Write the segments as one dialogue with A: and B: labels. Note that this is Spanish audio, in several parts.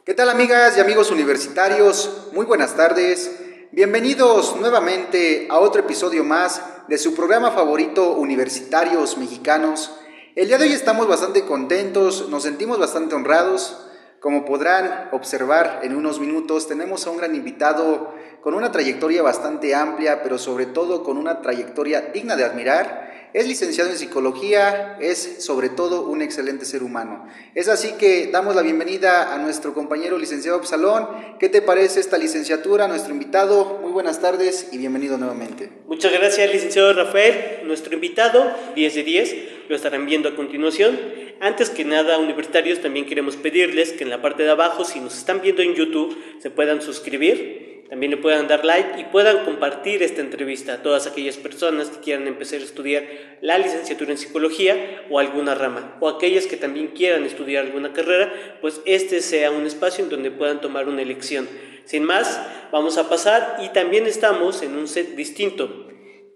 A: ¿Qué tal, amigas y amigos universitarios? Muy buenas tardes. Bienvenidos nuevamente a otro episodio más de su programa favorito, Universitarios Mexicanos. El día de hoy estamos bastante contentos, nos sentimos bastante honrados. Como podrán observar en unos minutos, tenemos a un gran invitado con una trayectoria bastante amplia, pero sobre todo con una trayectoria digna de admirar. Es licenciado en psicología, es sobre todo un excelente ser humano. Es así que damos la bienvenida a nuestro compañero licenciado Absalón. ¿Qué te parece esta licenciatura? Nuestro invitado, muy buenas tardes y bienvenido nuevamente.
B: Muchas gracias, licenciado Rafael. Nuestro invitado, 10 de 10, lo estarán viendo a continuación. Antes que nada, universitarios, también queremos pedirles que en la parte de abajo, si nos están viendo en YouTube, se puedan suscribir, también le puedan dar like y puedan compartir esta entrevista a todas aquellas personas que quieran empezar a estudiar la licenciatura en psicología o alguna rama, o aquellas que también quieran estudiar alguna carrera, pues este sea un espacio en donde puedan tomar una elección. Sin más, vamos a pasar, y también estamos en un set distinto.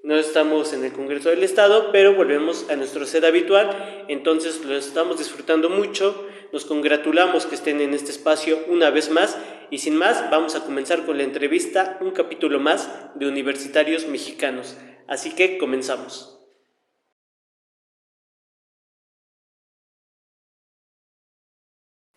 B: No estamos en el Congreso del Estado, pero volvemos a nuestro set habitual, entonces lo estamos disfrutando mucho. Nos congratulamos que estén en este espacio una vez más, y sin más, vamos a comenzar con la entrevista, un capítulo más de Universitarios Mexicanos. Así que comenzamos.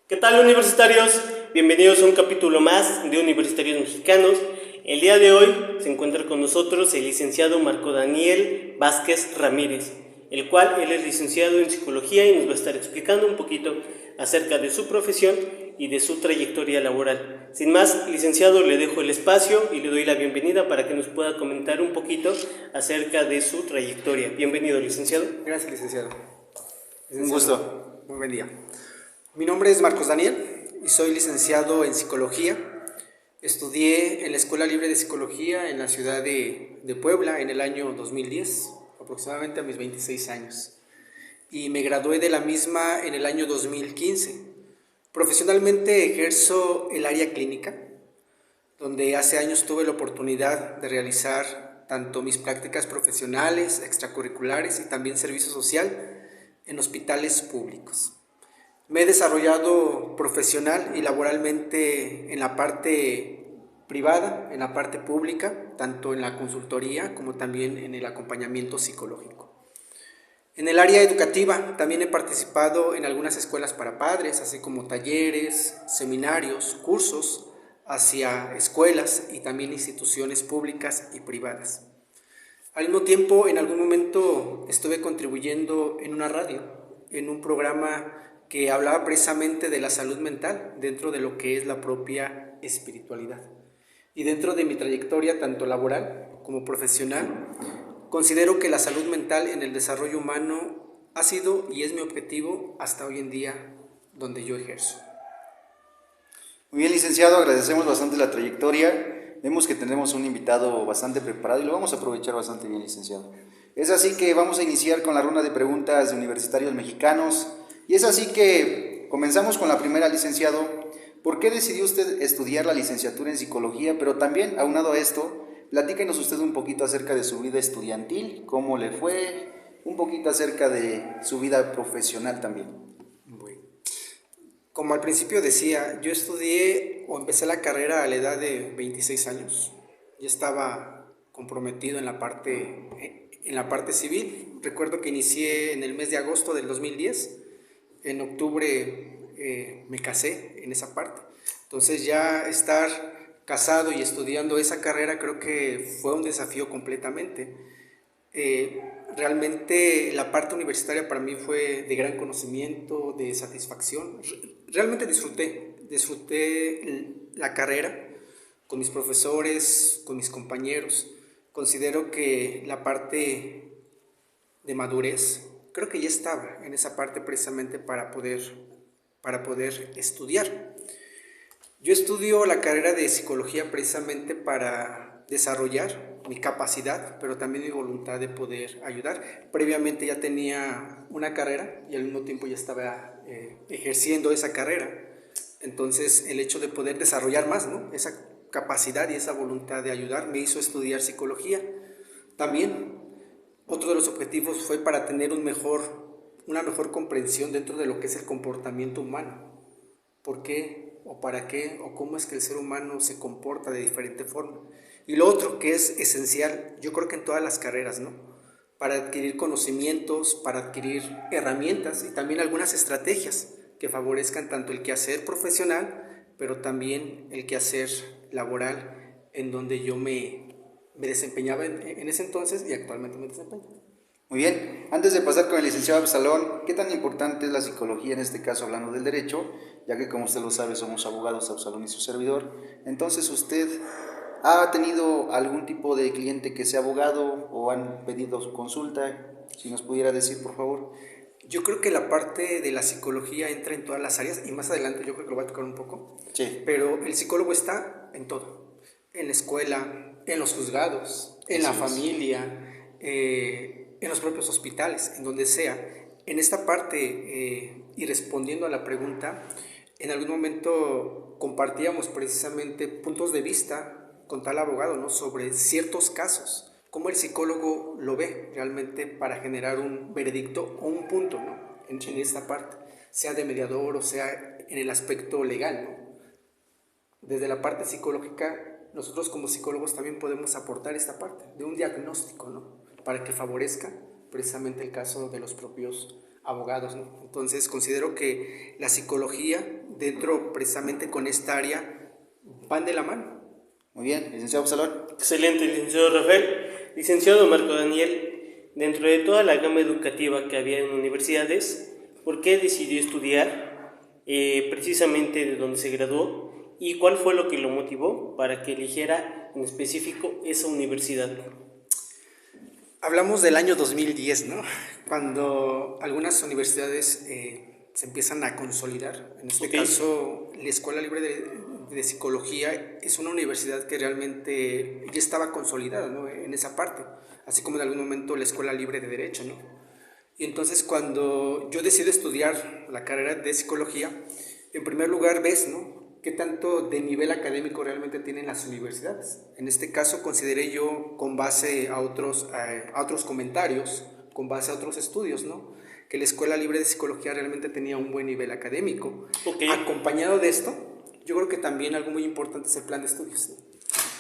B: ¿Qué tal, universitarios? Bienvenidos a un capítulo más de Universitarios Mexicanos. El día de hoy se encuentra con nosotros el licenciado Marco Daniel Vázquez Ramírez, el cual él es licenciado en psicología y nos va a estar explicando un poquito acerca de su profesión y de su trayectoria laboral. Sin más, licenciado, le dejo el espacio y le doy la bienvenida para que nos pueda comentar un poquito acerca de su trayectoria. Bienvenido, licenciado.
C: Gracias, licenciado.
A: Un gusto.
C: Muy buen día. Mi nombre es Marcos Daniel y soy licenciado en psicología. Estudié en la Escuela Libre de Psicología en la ciudad de Puebla en el año 2010, aproximadamente a mis 26 años. Y me gradué de la misma en el año 2015. Profesionalmente ejerzo el área clínica, donde hace años tuve la oportunidad de realizar tanto mis prácticas profesionales, extracurriculares y también servicio social en hospitales públicos. Me he desarrollado profesional y laboralmente en la parte privada, en la parte pública, tanto en la consultoría como también en el acompañamiento psicológico. En el área educativa también he participado en algunas escuelas para padres, así como talleres, seminarios, cursos hacia escuelas y también instituciones públicas y privadas. Al mismo tiempo, en algún momento estuve contribuyendo en una radio, en un programa que hablaba precisamente de la salud mental dentro de lo que es la propia espiritualidad. Y dentro de mi trayectoria, tanto laboral como profesional, considero que la salud mental en el desarrollo humano ha sido y es mi objetivo hasta hoy en día donde yo ejerzo.
A: Muy bien, licenciado, agradecemos bastante la trayectoria. Vemos que tenemos un invitado bastante preparado y lo vamos a aprovechar bastante bien, licenciado. Es así que vamos a iniciar con la ronda de preguntas de Universitarios Mexicanos. Y es así que comenzamos con la primera, licenciado. ¿Por qué decidió usted estudiar la licenciatura en psicología? Pero también, aunado a esto, platíquenos usted un poquito acerca de su vida estudiantil, cómo le fue, un poquito acerca de su vida profesional también.
C: Bueno, como al principio decía, yo estudié o empecé la carrera a la edad de 26 años. Ya estaba comprometido en la parte civil. Recuerdo que inicié en el mes de agosto del 2010. En octubre me casé en esa parte. Entonces ya estar casado y estudiando esa carrera creo que fue un desafío completamente. Realmente la parte universitaria para mí fue de gran conocimiento, de satisfacción. Realmente disfruté la carrera con mis profesores, con mis compañeros. Considero que la parte de madurez, creo que ya estaba en esa parte precisamente para poder estudiar. Yo estudio la carrera de psicología precisamente para desarrollar mi capacidad, pero también mi voluntad de poder ayudar. Previamente ya tenía una carrera y al mismo tiempo ya estaba ejerciendo esa carrera. Entonces el hecho de poder desarrollar más, ¿no?, esa capacidad y esa voluntad de ayudar me hizo estudiar psicología. También otro de los objetivos fue para tener una mejor comprensión dentro de lo que es el comportamiento humano. ¿Por qué o para qué o cómo es que el ser humano se comporta de diferente forma. Y lo otro que es esencial, yo creo que en todas las carreras, ¿no? Para adquirir conocimientos, para adquirir herramientas y también algunas estrategias que favorezcan tanto el quehacer profesional, pero también el quehacer laboral en donde yo me desempeñaba en ese entonces y actualmente me desempeño.
A: Muy bien, antes de pasar con el licenciado Absalón, ¿qué tan importante es la psicología en este caso hablando del derecho? Ya que como usted lo sabe somos abogados, Absalón y su servidor. Entonces, ¿usted ha tenido algún tipo de cliente que sea abogado o han pedido su consulta? Si nos pudiera decir, por favor.
C: Yo creo que la parte de la psicología entra en todas las áreas y más adelante yo creo que lo voy a tocar un poco.
A: Sí.
C: Pero el psicólogo está en todo, en la escuela, en los juzgados, en la familia, en los propios hospitales, en donde sea. En esta parte, y respondiendo a la pregunta, en algún momento compartíamos precisamente puntos de vista con tal abogado, ¿no? Sobre ciertos casos, cómo el psicólogo lo ve realmente para generar un veredicto o un punto, ¿no? En esta parte, sea de mediador o sea en el aspecto legal, ¿no? Desde la parte psicológica, nosotros como psicólogos también podemos aportar esta parte de un diagnóstico, ¿no? Para que favorezca precisamente el caso de los propios abogados, ¿no? Entonces considero que la psicología dentro precisamente con esta área van de la mano.
A: Muy bien, licenciado Absalón.
B: Excelente, licenciado Rafael. Licenciado Marco Daniel, dentro de toda la gama educativa que había en universidades, ¿por qué decidió estudiar precisamente de donde se graduó y cuál fue lo que lo motivó para que eligiera en específico esa universidad?
C: Hablamos del año 2010, ¿no? Cuando algunas universidades se empiezan a consolidar. En este caso, la Escuela Libre de Psicología es una universidad que realmente ya estaba consolidada, ¿no? En esa parte, así como en algún momento la Escuela Libre de Derecho, ¿no? Y entonces cuando yo decido estudiar la carrera de Psicología, en primer lugar ves, ¿no? ¿Qué tanto de nivel académico realmente tienen las universidades? En este caso consideré yo, con base a otros comentarios, con base a otros estudios, ¿no? Que la Escuela Libre de Psicología realmente tenía un buen nivel académico. Acompañado de esto, yo creo que también algo muy importante es el plan de estudios, ¿no?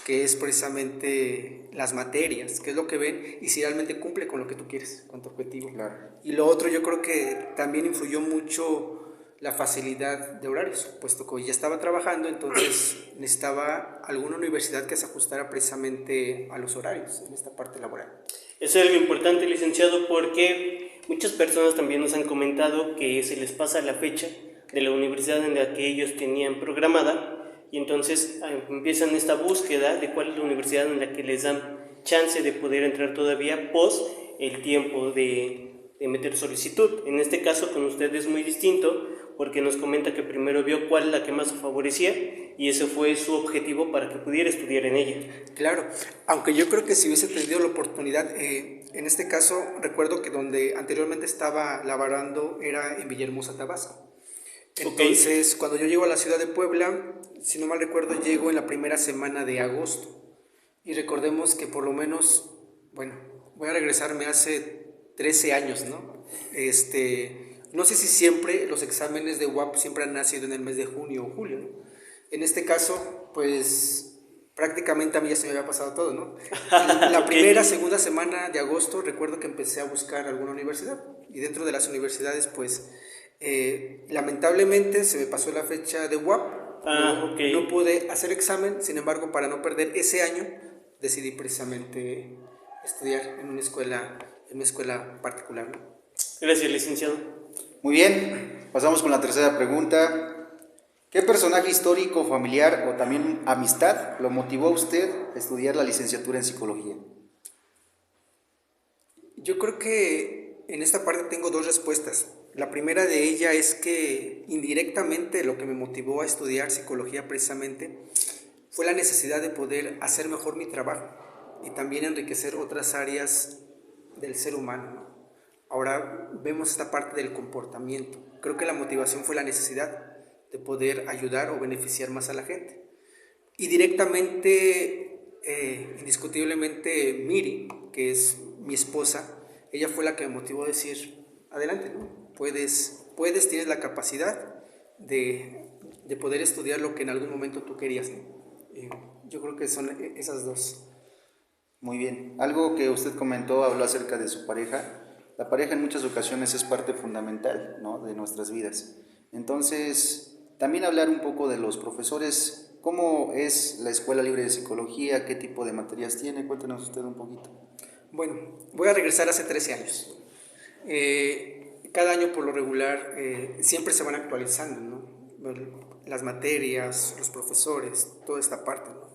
C: Que es precisamente las materias, qué es lo que ven y si realmente cumple con lo que tú quieres, con tu objetivo.
A: Claro.
C: Y lo otro, yo creo que también influyó mucho la facilidad de horarios, puesto que ya estaba trabajando, entonces necesitaba alguna universidad que se ajustara precisamente a los horarios en esta parte laboral.
B: Eso es algo importante, licenciado, porque muchas personas también nos han comentado que se les pasa la fecha de la universidad en la que ellos tenían programada y entonces empiezan esta búsqueda de cuál es la universidad en la que les dan chance de poder entrar todavía post el tiempo de meter solicitud. En este caso con usted es muy distinto porque nos comenta que primero vio cuál es la que más se favorecía y ese fue su objetivo para que pudiera estudiar en ella.
C: Claro, aunque yo creo que si hubiese tenido la oportunidad, en este caso recuerdo que donde anteriormente estaba laborando era en Villahermosa, Tabasco. Entonces, cuando yo llego a la ciudad de Puebla, si no mal recuerdo, llego en la primera semana de agosto. Y recordemos que por lo menos, bueno, voy a regresarme hace 13 años, ¿no? No sé si siempre los exámenes de UAP siempre han nacido en el mes de junio o julio, ¿no? En este caso, pues prácticamente a mí ya se me había pasado todo, ¿no? La primera, segunda semana de agosto recuerdo que empecé a buscar alguna universidad y dentro de las universidades, pues lamentablemente se me pasó la fecha de UAP, no pude hacer examen, sin embargo, para no perder ese año, decidí precisamente estudiar en una escuela particular, ¿no?
B: Gracias, licenciado.
A: Muy bien, pasamos con la tercera pregunta. ¿Qué personaje histórico, familiar o también amistad lo motivó a usted a estudiar la licenciatura en psicología?
C: Yo creo que en esta parte tengo dos respuestas. La primera de ella es que indirectamente lo que me motivó a estudiar psicología precisamente fue la necesidad de poder hacer mejor mi trabajo y también enriquecer otras áreas del ser humano, ¿no? Ahora vemos esta parte del comportamiento. Creo que la motivación fue la necesidad de poder ayudar o beneficiar más a la gente. Y directamente, indiscutiblemente, Miri, que es mi esposa, ella fue la que me motivó a decir, adelante, ¿no? Puedes, tienes la capacidad de de poder estudiar lo que en algún momento tú querías, ¿no? Yo creo que son esas dos.
A: Muy bien. Algo que usted comentó, habló acerca de su pareja. La pareja en muchas ocasiones es parte fundamental, ¿no?, de nuestras vidas. Entonces, también hablar un poco de los profesores. ¿Cómo es la Escuela Libre de Psicología? ¿Qué tipo de materias tiene? Cuéntenos usted un poquito.
C: Bueno, voy a regresar hace 13 años. Cada año por lo regular siempre se van actualizando, ¿no? Las materias, los profesores, toda esta parte, ¿no?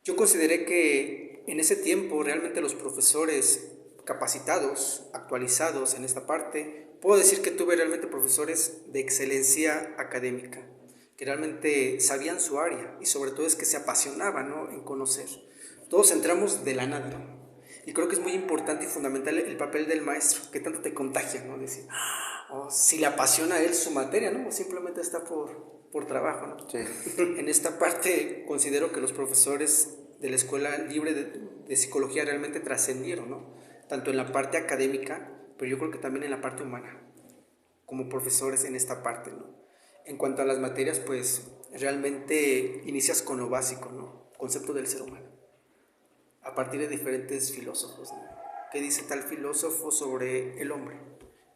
C: Yo consideré que en ese tiempo realmente los profesores capacitados, actualizados en esta parte, puedo decir que tuve realmente profesores de excelencia académica, que realmente sabían su área y sobre todo es que se apasionaban, ¿no?, en conocer. Todos entramos de la nada, ¿no? Y creo que es muy importante y fundamental el papel del maestro, que tanto te contagia, ¿no? Decir, si le apasiona a él su materia, ¿no? O simplemente está por trabajo, ¿no?
A: Sí.
C: En esta parte considero que los profesores de la Escuela Libre de Psicología realmente trascendieron, ¿no? Tanto en la parte académica, pero yo creo que también en la parte humana, como profesores en esta parte, ¿no? En cuanto a las materias, pues realmente inicias con lo básico, ¿no? Concepto del ser humano, a partir de diferentes filósofos, ¿no? ¿Qué dice tal filósofo sobre el hombre?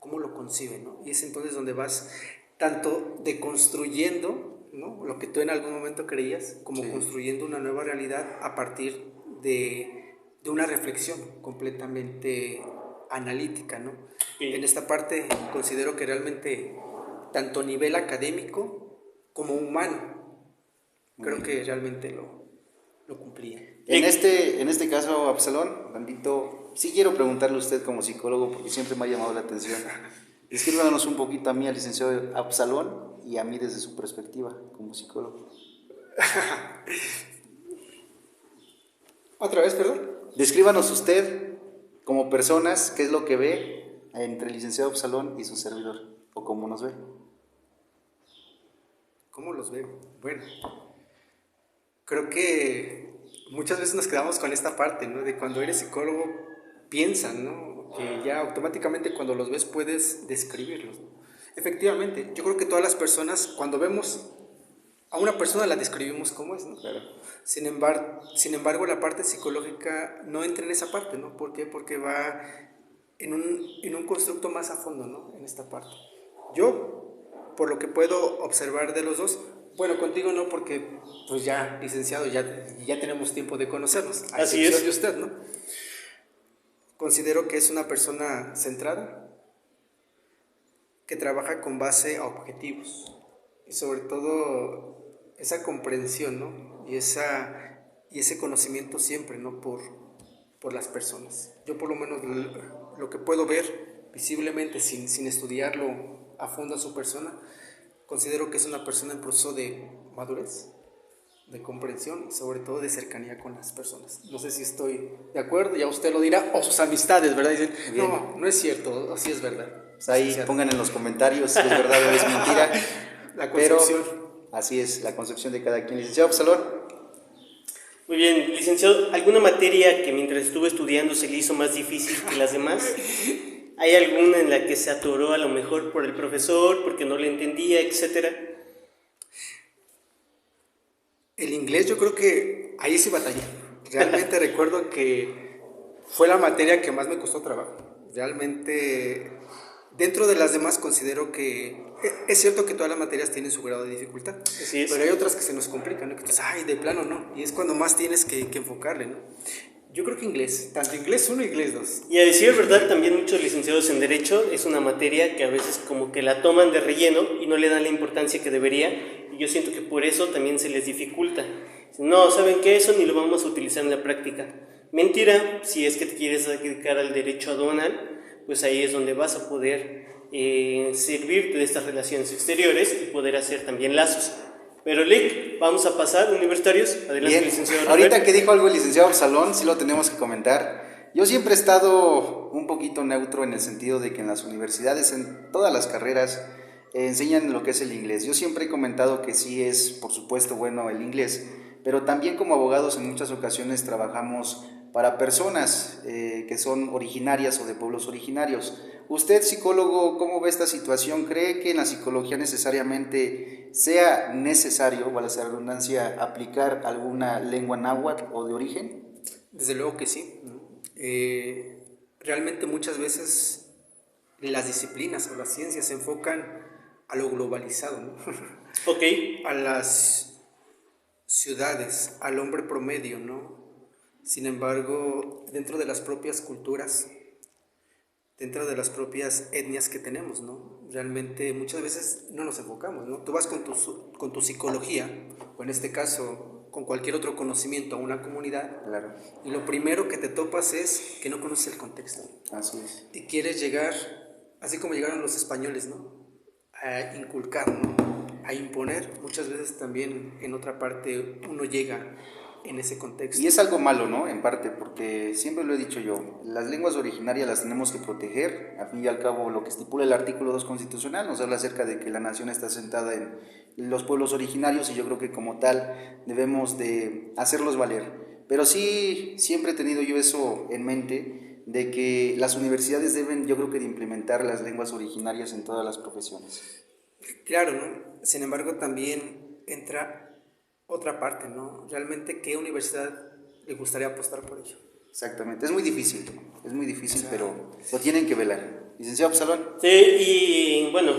C: ¿Cómo lo concibe, ¿no? Y es entonces donde vas tanto deconstruyendo, ¿no?, lo que tú en algún momento creías, como
A: Sí.
C: construyendo una nueva realidad a partir de una reflexión completamente analítica, ¿no?
B: Sí.
C: En esta parte considero que realmente tanto a nivel académico como humano, creo que realmente lo cumplía.
A: En este caso, Absalón, Bandito, sí quiero preguntarle a usted como psicólogo, porque siempre me ha llamado la atención. Descríbanos un poquito a mí, al licenciado Absalón, y a mí desde su perspectiva como psicólogo.
C: ¿Otra vez, perdón?
A: Descríbanos usted como personas, qué es lo que ve entre el licenciado Absalón y su servidor, o cómo nos ve.
C: ¿Cómo los veo? Bueno, creo que muchas veces nos quedamos con esta parte, ¿no? De cuando eres psicólogo, piensan, ¿no?, que ya automáticamente cuando los ves puedes describirlos, ¿no? Efectivamente, yo creo que todas las personas, cuando vemos a una persona, la describimos como es, ¿no?
A: Claro.
C: Sin embargo, la parte psicológica no entra en esa parte, ¿no? ¿Por qué? Porque va en un constructo más a fondo, ¿no?, en esta parte. Yo, por lo que puedo observar de los dos, bueno, contigo no, porque pues ya, licenciado, ya tenemos tiempo de conocernos, a
B: Así
C: excepción
B: es.
C: de usted, ¿no? Considero que es una persona centrada, que trabaja con base a objetivos y sobre todo esa comprensión, ¿no?, y ese conocimiento siempre, ¿no?, por las personas. Yo por lo menos lo que puedo ver visiblemente sin estudiarlo a fondo a su persona, considero que es una persona en proceso de madurez, de comprensión y sobre todo de cercanía con las personas. No sé si estoy de acuerdo, ya usted lo dirá, o sus amistades, ¿verdad? Dicen,
A: Bien.
C: no es cierto, o sí es verdad.
A: Pues ahí pongan en los comentarios si es verdad o es mentira.
C: La concepción.
A: Pero así es la concepción de cada quien. Licenciado Absalón.
B: Muy bien, licenciado, ¿alguna materia que mientras estuvo estudiando se le hizo más difícil que las demás? ¿Hay alguna en la que se atoró a lo mejor por el profesor, porque no le entendía, etcétera?
C: El inglés yo creo que ahí sí batallé. Realmente recuerdo que fue la materia que más me costó trabajo. Realmente, dentro de las demás considero que es cierto que todas las materias tienen su grado de dificultad.
B: Así es.
C: Pero hay otras que se nos complican, ¿no? Que dices, de plano no. Y es cuando más tienes que enfocarle, ¿no? Yo creo que inglés, tanto inglés 1 y inglés 2.
B: Y a decir verdad, también muchos licenciados en Derecho es una materia que a veces como que la toman de relleno y no le dan la importancia que debería, y yo siento que por eso también se les dificulta. No, ¿saben qué? Eso ni lo vamos a utilizar en la práctica. Mentira, si es que te quieres dedicar al derecho aduanal, pues ahí es donde vas a poder servirte de estas relaciones exteriores y poder hacer también lazos. Pero Lick, vamos a pasar, universitarios. Adelante,
A: Bien,
B: licenciado
A: ahorita
B: Robert.
A: que dijo algo el licenciado Absalón, sí lo tenemos que comentar. Yo siempre he estado un poquito neutro en el sentido de que en las universidades, en todas las carreras, enseñan lo que es el inglés. Yo siempre he comentado que sí es, por supuesto, bueno el inglés, pero también como abogados en muchas ocasiones trabajamos para personas que son originarias o de pueblos originarios. Usted, psicólogo, ¿cómo ve esta situación? ¿Cree que en la psicología necesariamente sea necesario, o a la redundancia, aplicar alguna lengua náhuatl o de origen?
C: Desde luego que sí, ¿no? Realmente muchas veces las disciplinas o las ciencias se enfocan a lo globalizado, ¿no?
B: Ok.
C: A las ciudades, al hombre promedio, ¿no? Sin embargo, dentro de las propias culturas, dentro de las propias etnias que tenemos, ¿no? Realmente muchas veces no nos enfocamos, ¿no? Tú vas con tu psicología, o en este caso, con cualquier otro conocimiento a una comunidad,
A: Claro,
C: y lo primero que te topas es que no conoces el contexto.
A: así es.
C: Y quieres llegar, así como llegaron los españoles, ¿no? A inculcar, ¿no? A imponer. Muchas veces también en otra parte uno llega en ese contexto.
A: Y es algo malo, ¿no? En parte, porque siempre lo he dicho yo, las lenguas originarias las tenemos que proteger. Al fin y al cabo, lo que estipula el artículo 2 constitucional nos habla acerca de que la nación está asentada en los pueblos originarios y yo creo que como tal debemos de hacerlos valer. Pero sí, siempre he tenido yo eso en mente, de que las universidades deben, yo creo que de implementar las lenguas originarias en todas las profesiones.
C: Claro, ¿no? Sin embargo, también entra otra parte, ¿no? Realmente, ¿qué universidad le gustaría apostar por ello?
A: Exactamente, es muy difícil, pero lo tienen que velar. Licenciado Absalón.
B: Sí, y bueno,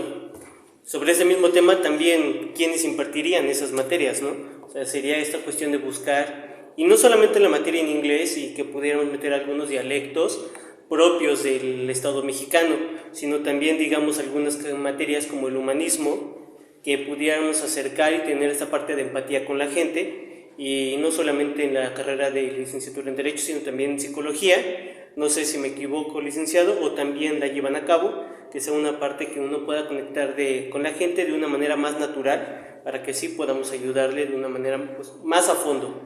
B: sobre ese mismo tema también, ¿quiénes impartirían esas materias, no? O sea, sería esta cuestión de buscar, y no solamente la materia en inglés y que pudiéramos meter algunos dialectos propios del Estado mexicano, sino también, digamos, algunas materias como el humanismo, que pudiéramos acercar y tener esta parte de empatía con la gente, y no solamente en la carrera de licenciatura en Derecho, sino también en Psicología. No sé si me equivoco, licenciado, o también la llevan a cabo, que sea una parte que uno pueda conectar con la gente de una manera más natural, para que sí podamos ayudarle de una manera pues, más a fondo.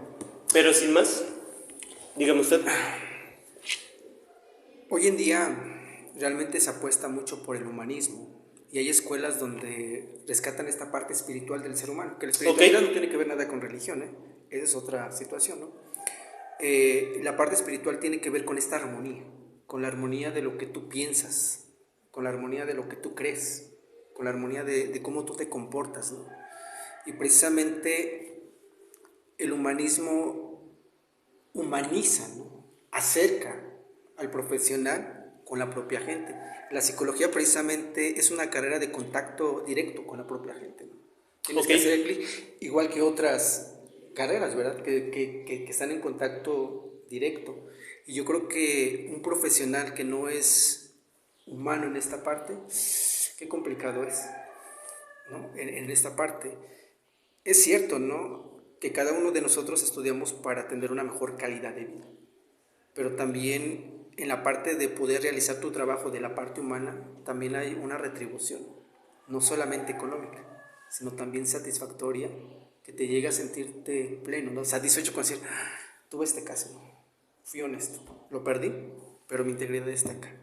B: Pero sin más, dígame usted.
C: Hoy en día realmente se apuesta mucho por el humanismo y hay escuelas donde rescatan esta parte espiritual del ser humano, que la espiritualidad no tiene que ver nada con religión, ¿eh? Esa es otra situación, ¿no? La parte espiritual tiene que ver con esta armonía, con la armonía de lo que tú piensas, con la armonía de lo que tú crees, con la armonía de cómo tú te comportas, ¿no? Y precisamente el humanismo humaniza, ¿no? Acerca al profesional con la propia gente. La psicología precisamente es una carrera de contacto directo con la propia gente, ¿no? Tienes que hacer clic, igual que otras carreras, ¿verdad? Que están en contacto directo. Y yo creo que un profesional que no es humano en esta parte, qué complicado es, ¿no? En esta parte. Es cierto, ¿no? Que cada uno de nosotros estudiamos para tener una mejor calidad de vida, pero también en la parte de poder realizar tu trabajo de la parte humana, también hay una retribución, no solamente económica, sino también satisfactoria, que te llega a sentirte pleno, ¿no? Satisfecho con decir, tuve este caso, ¿no? Fui honesto, lo perdí, pero mi integridad está acá.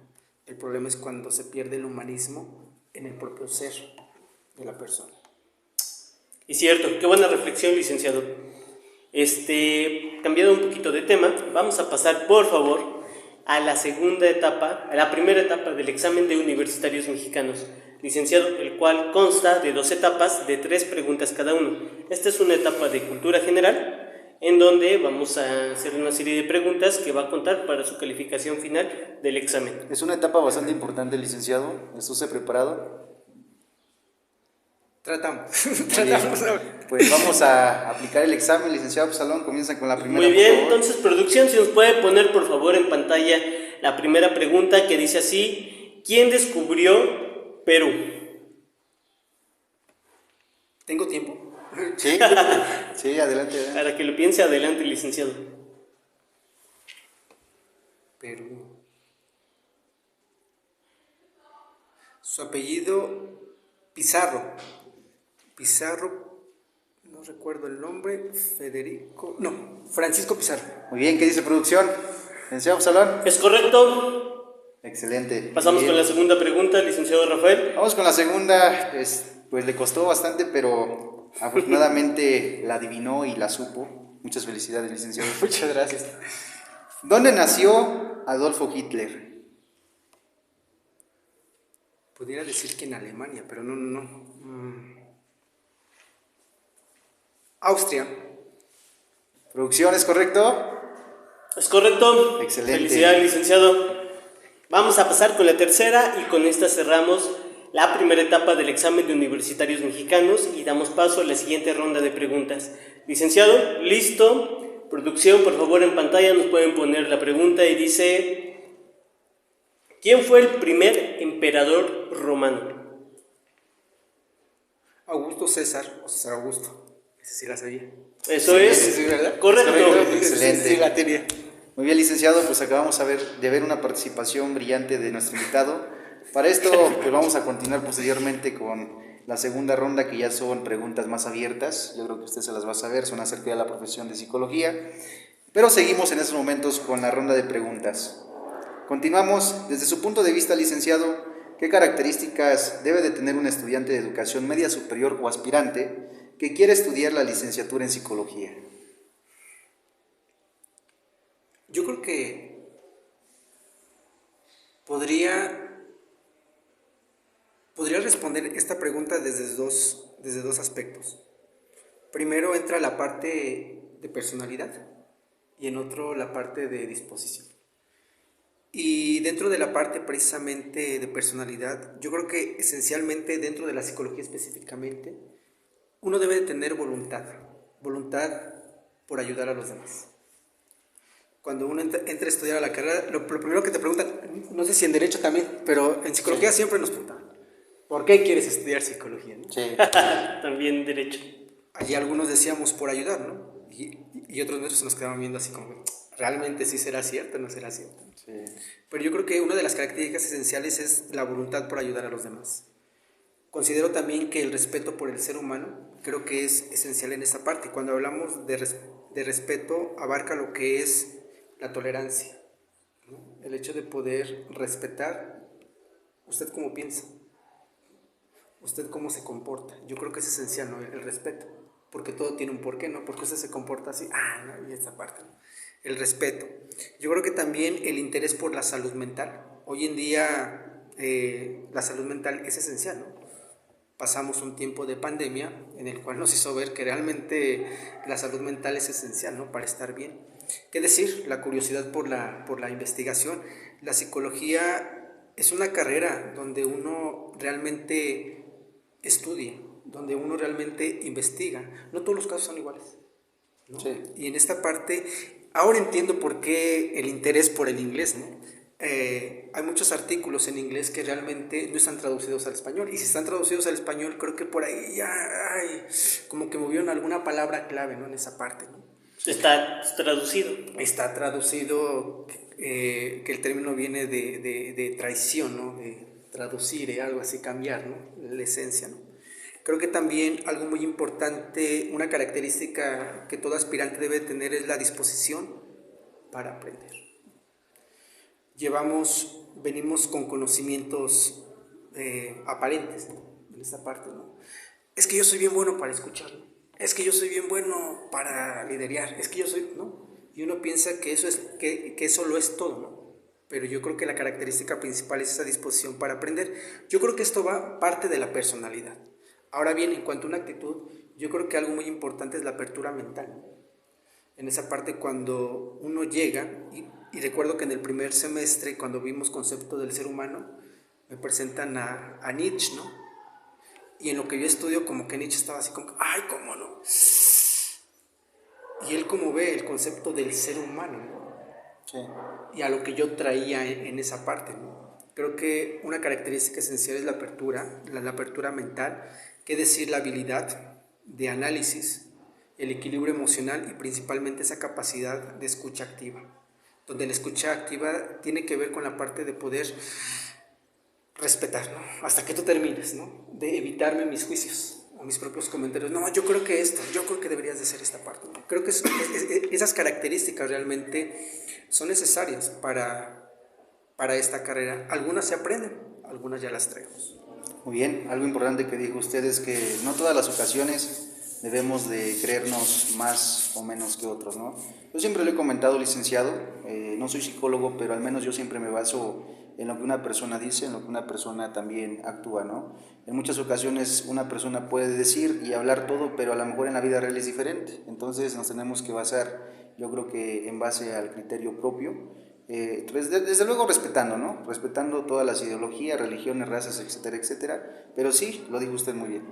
C: El problema es cuando se pierde el humanismo en el propio ser de la persona.
B: Y cierto, qué buena reflexión, licenciado. Cambiando un poquito de tema, vamos a pasar, por favor, a la segunda etapa, a la primera etapa del examen de universitarios mexicanos, licenciado, el cual consta de 2 etapas de 3 preguntas cada uno. Esta es una etapa de cultura general, en donde vamos a hacer una serie de preguntas que va a contar para su calificación final del examen.
A: Es una etapa bastante importante, licenciado. ¿Estás preparado?
C: Tratamos.
A: Pues vamos a aplicar el examen, licenciado Absalón. Comienza con la primera.
B: Muy bien, entonces producción, si nos puede poner por favor en pantalla la primera pregunta, que dice así: ¿quién descubrió Perú?
C: ¿Tengo tiempo?
A: Sí, sí, adelante.
B: Para que lo piense, adelante, licenciado.
C: Perú. Su apellido Pizarro. Pizarro, no recuerdo el nombre, Francisco Pizarro.
A: Muy bien, ¿qué dice producción? Licenciado Absalón.
B: ¿Es correcto?
A: Excelente.
B: Pasamos con la segunda pregunta, licenciado Rafael.
A: Vamos con la segunda. Pues le costó bastante, pero afortunadamente la adivinó y la supo. Muchas felicidades, licenciado.
C: Muchas gracias.
A: ¿Dónde nació Adolfo Hitler?
C: Pudiera decir que en Alemania, pero no. Austria.
A: ¿Producción es correcto?
B: Es correcto.
A: Excelente.
B: Felicidades, licenciado. Vamos a pasar con la tercera y con esta cerramos la primera etapa del examen de universitarios mexicanos y damos paso a la siguiente ronda de preguntas. Licenciado, listo. Producción, por favor, en pantalla nos pueden poner la pregunta y dice: ¿quién fue el primer emperador romano?
C: Augusto César, o César Augusto. Ese sí la sabía.
B: Eso es.
C: Sí, ¿verdad?
B: Correcto.
A: Excelente.
C: Sí, la tenía.
A: Muy bien, licenciado, pues acabamos de ver una participación brillante de nuestro invitado. Para esto, pues vamos a continuar posteriormente con la segunda ronda, que ya son preguntas más abiertas. Yo creo que usted se las va a saber, son acerca de la profesión de psicología. Pero seguimos en estos momentos con la ronda de preguntas. Continuamos. Desde su punto de vista, licenciado, ¿qué características debe de tener un estudiante de educación media superior o aspirante que quiere estudiar la licenciatura en psicología?
C: Yo creo que podría responder esta pregunta desde dos aspectos. Primero entra la parte de personalidad y en otro la parte de disposición. Y dentro de la parte precisamente de personalidad, yo creo que esencialmente dentro de la psicología específicamente, uno debe de tener voluntad por ayudar a los demás. Cuando uno entra a estudiar a la carrera, lo primero que te preguntan, no sé si en Derecho también, pero en Psicología siempre nos preguntan, ¿por qué quieres estudiar Psicología? ¿No?
A: Sí.
B: También Derecho.
C: Allí algunos decíamos por ayudar, ¿no? Y otros nuestros se nos quedaban viendo así como, ¿realmente sí será cierto o no será cierto?
A: Sí.
C: Pero yo creo que una de las características esenciales es la voluntad por ayudar a los demás. Considero también que el respeto por el ser humano creo que es esencial en esta parte. Cuando hablamos de respeto, abarca lo que es la tolerancia, ¿no? El hecho de poder respetar usted cómo piensa, usted cómo se comporta. Yo creo que es esencial, ¿no? El respeto, porque todo tiene un porqué, ¿no? Porque usted se comporta así, no, y esta parte, ¿no? El respeto. Yo creo que también el interés por la salud mental. Hoy en día la salud mental es esencial, ¿no? Pasamos un tiempo de pandemia en el cual nos hizo ver que realmente la salud mental es esencial, ¿no? Para estar bien. ¿Qué decir? La curiosidad por la investigación. La psicología es una carrera donde uno realmente estudia, donde uno realmente investiga. No todos los casos son iguales, ¿no? Sí. Y en esta parte, ahora entiendo por qué el interés por el inglés, ¿no? Hay muchos artículos en inglés que realmente no están traducidos al español, y si están traducidos al español creo que por ahí ya como que movieron alguna palabra clave, ¿no? En esa parte, ¿no?
B: Está traducido.
C: Está traducido, que el término viene de traición, ¿no? De traducir, algo así, cambiar, ¿no? La esencia, ¿no? Creo que también algo muy importante, una característica que todo aspirante debe tener es la disposición para aprender. Venimos con conocimientos aparentes, ¿no? En esta parte, ¿no? Es que yo soy bien bueno para escuchar, ¿no? Es que yo soy bien bueno para liderear, es que yo soy, ¿no? Y uno piensa que eso lo es todo, ¿no? Pero yo creo que la característica principal es esa disposición para aprender. Yo creo que esto va parte de la personalidad. Ahora bien, en cuanto a una actitud, yo creo que algo muy importante es la apertura mental, ¿no? En esa parte cuando uno llega, y recuerdo que en el primer semestre, cuando vimos concepto del ser humano, me presentan a Nietzsche, ¿no? Y en lo que yo estudio, como que Nietzsche estaba así como, ¡ay, cómo no! Y él como ve el concepto del ser humano, ¿no? Sí. Y a lo que yo traía en esa parte, ¿no? Creo que una característica esencial es la apertura mental, que es decir, la habilidad de análisis, el equilibrio emocional y principalmente esa capacidad de escucha activa, donde la escucha activa tiene que ver con la parte de poder respetar, ¿no? Hasta que tú termines, ¿no? De evitarme mis juicios o mis propios comentarios. No, yo creo que yo creo que deberías de ser esta parte, ¿no? Creo que esas características realmente son necesarias para esta carrera. Algunas se aprenden, algunas ya las traemos.
A: Muy bien, algo importante que dijo usted es que no todas las ocasiones debemos de creernos más o menos que otros, ¿no? Yo siempre le he comentado, licenciado, no soy psicólogo, pero al menos yo siempre me baso en lo que una persona dice, en lo que una persona también actúa, ¿no? En muchas ocasiones una persona puede decir y hablar todo, pero a lo mejor en la vida real es diferente. Entonces nos tenemos que basar, yo creo que en base al criterio propio, desde luego respetando, ¿no? Respetando todas las ideologías, religiones, razas, etcétera, etcétera. Pero sí, lo dijo usted muy bien.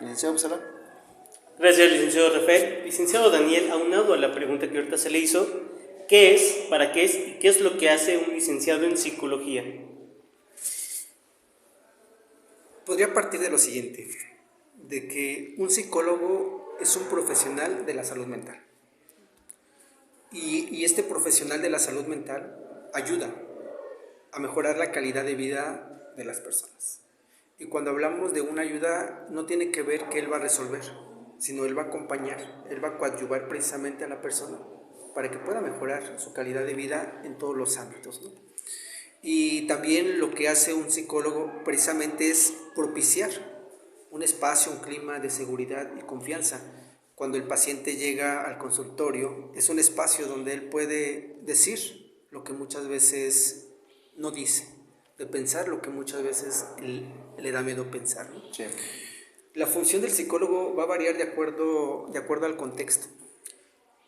A: Licenciado Absalón.
B: Gracias, licenciado Rafael. Licenciado Daniel, aunado a la pregunta que ahorita se le hizo, ¿qué es, para qué es y qué es lo que hace un licenciado en psicología?
C: Podría partir de lo siguiente, de que un psicólogo es un profesional de la salud mental. Y este profesional de la salud mental ayuda a mejorar la calidad de vida de las personas. Y cuando hablamos de una ayuda, no tiene que ver que él va a resolver, sino él va a acompañar, él va a coadyuvar precisamente a la persona para que pueda mejorar su calidad de vida en todos los ámbitos, ¿no? Y también lo que hace un psicólogo precisamente es propiciar un espacio, un clima de seguridad y confianza. Cuando el paciente llega al consultorio, es un espacio donde él puede decir lo que muchas veces no dice, de pensar lo que muchas veces le da miedo pensar, ¿no?
A: Sí.
C: La función del psicólogo va a variar de acuerdo al contexto.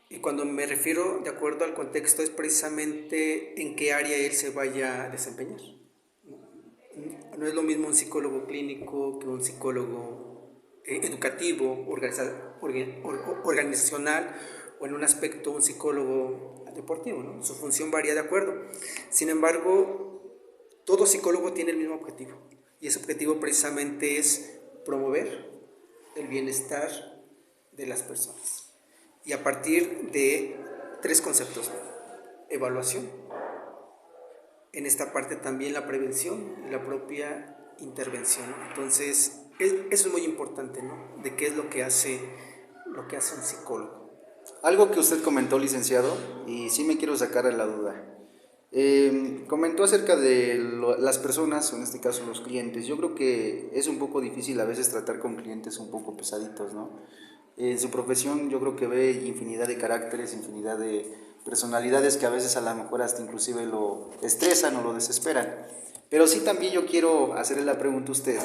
C: Y cuando me refiero de acuerdo al contexto es precisamente en qué área él se vaya a desempeñar. No es lo mismo un psicólogo clínico que un psicólogo educativo, organizacional, o en un aspecto un psicólogo deportivo, ¿no? Su función varía de acuerdo. Sin embargo, todo psicólogo tiene el mismo objetivo, y ese objetivo precisamente es promover el bienestar de las personas. Y a partir de 3 conceptos: evaluación, en esta parte también la prevención y la propia intervención. Entonces, eso es muy importante, ¿no? De qué es lo que hace un psicólogo.
A: Algo que usted comentó, licenciado, y sí me quiero sacar a la duda. Comentó acerca de las personas, o en este caso los clientes. Yo creo que es un poco difícil a veces tratar con clientes un poco pesaditos, ¿no? En su profesión yo creo que ve infinidad de caracteres, infinidad de personalidades que a veces a lo mejor hasta inclusive lo estresan o lo desesperan. Pero sí también yo quiero hacerle la pregunta a usted,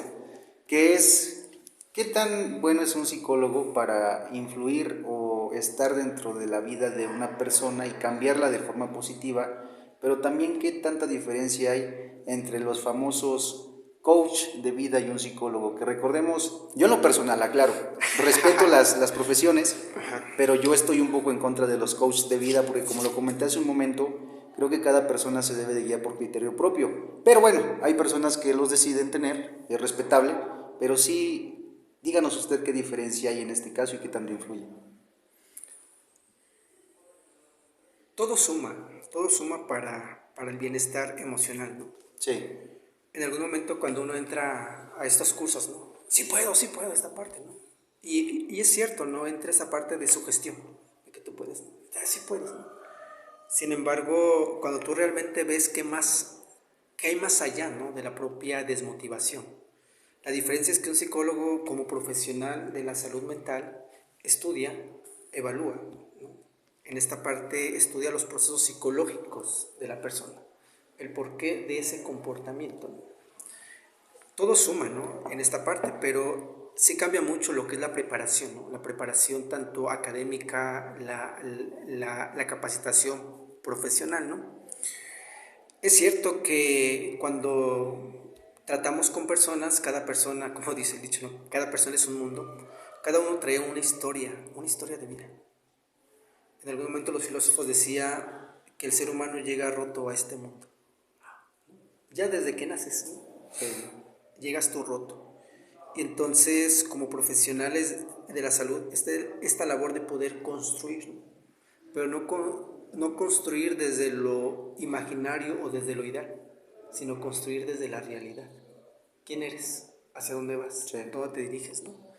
A: que es, ¿qué tan bueno es un psicólogo para influir o estar dentro de la vida de una persona y cambiarla de forma positiva? Pero también, ¿qué tanta diferencia hay entre los famosos coach de vida y un psicólogo? Que recordemos, yo en lo personal, aclaro, respeto las profesiones, pero yo estoy un poco en contra de los coaches de vida, porque como lo comenté hace un momento, creo que cada persona se debe de guiar por criterio propio. Pero bueno, hay personas que los deciden tener, es respetable, pero sí, díganos usted qué diferencia hay en este caso y qué tanto influye.
C: Todo suma para el bienestar emocional, ¿no?
A: Sí.
C: En algún momento cuando uno entra a estos cursos, ¿no? Sí puedo, esta parte, ¿no? Y es cierto, ¿no? Entra esa parte de sugestión, de que tú puedes, sí puedes, ¿no? Sin embargo, cuando tú realmente ves que hay más allá, ¿no? De la propia desmotivación. La diferencia es que un psicólogo, como profesional de la salud mental, estudia, evalúa, ¿no? En esta parte estudia los procesos psicológicos de la persona, el porqué de ese comportamiento, ¿no? Todo suma, ¿no? En esta parte, pero sí cambia mucho lo que es la preparación, ¿no? La preparación tanto académica, la capacitación profesional, ¿no? Es cierto que cuando tratamos con personas, cada persona, como dice el dicho, ¿no? Cada persona es un mundo, cada uno trae una historia de vida. En algún momento los filósofos decían que el ser humano llega roto a este mundo. Ya desde que naces, ¿no? Llegas tú roto. Y entonces, como profesionales de la salud, esta labor de poder construir, ¿no? Pero no construir desde lo imaginario o desde lo ideal, sino construir desde la realidad. ¿Quién eres? ¿Hacia dónde vas?
A: Sí.
C: ¿Dónde te diriges, no?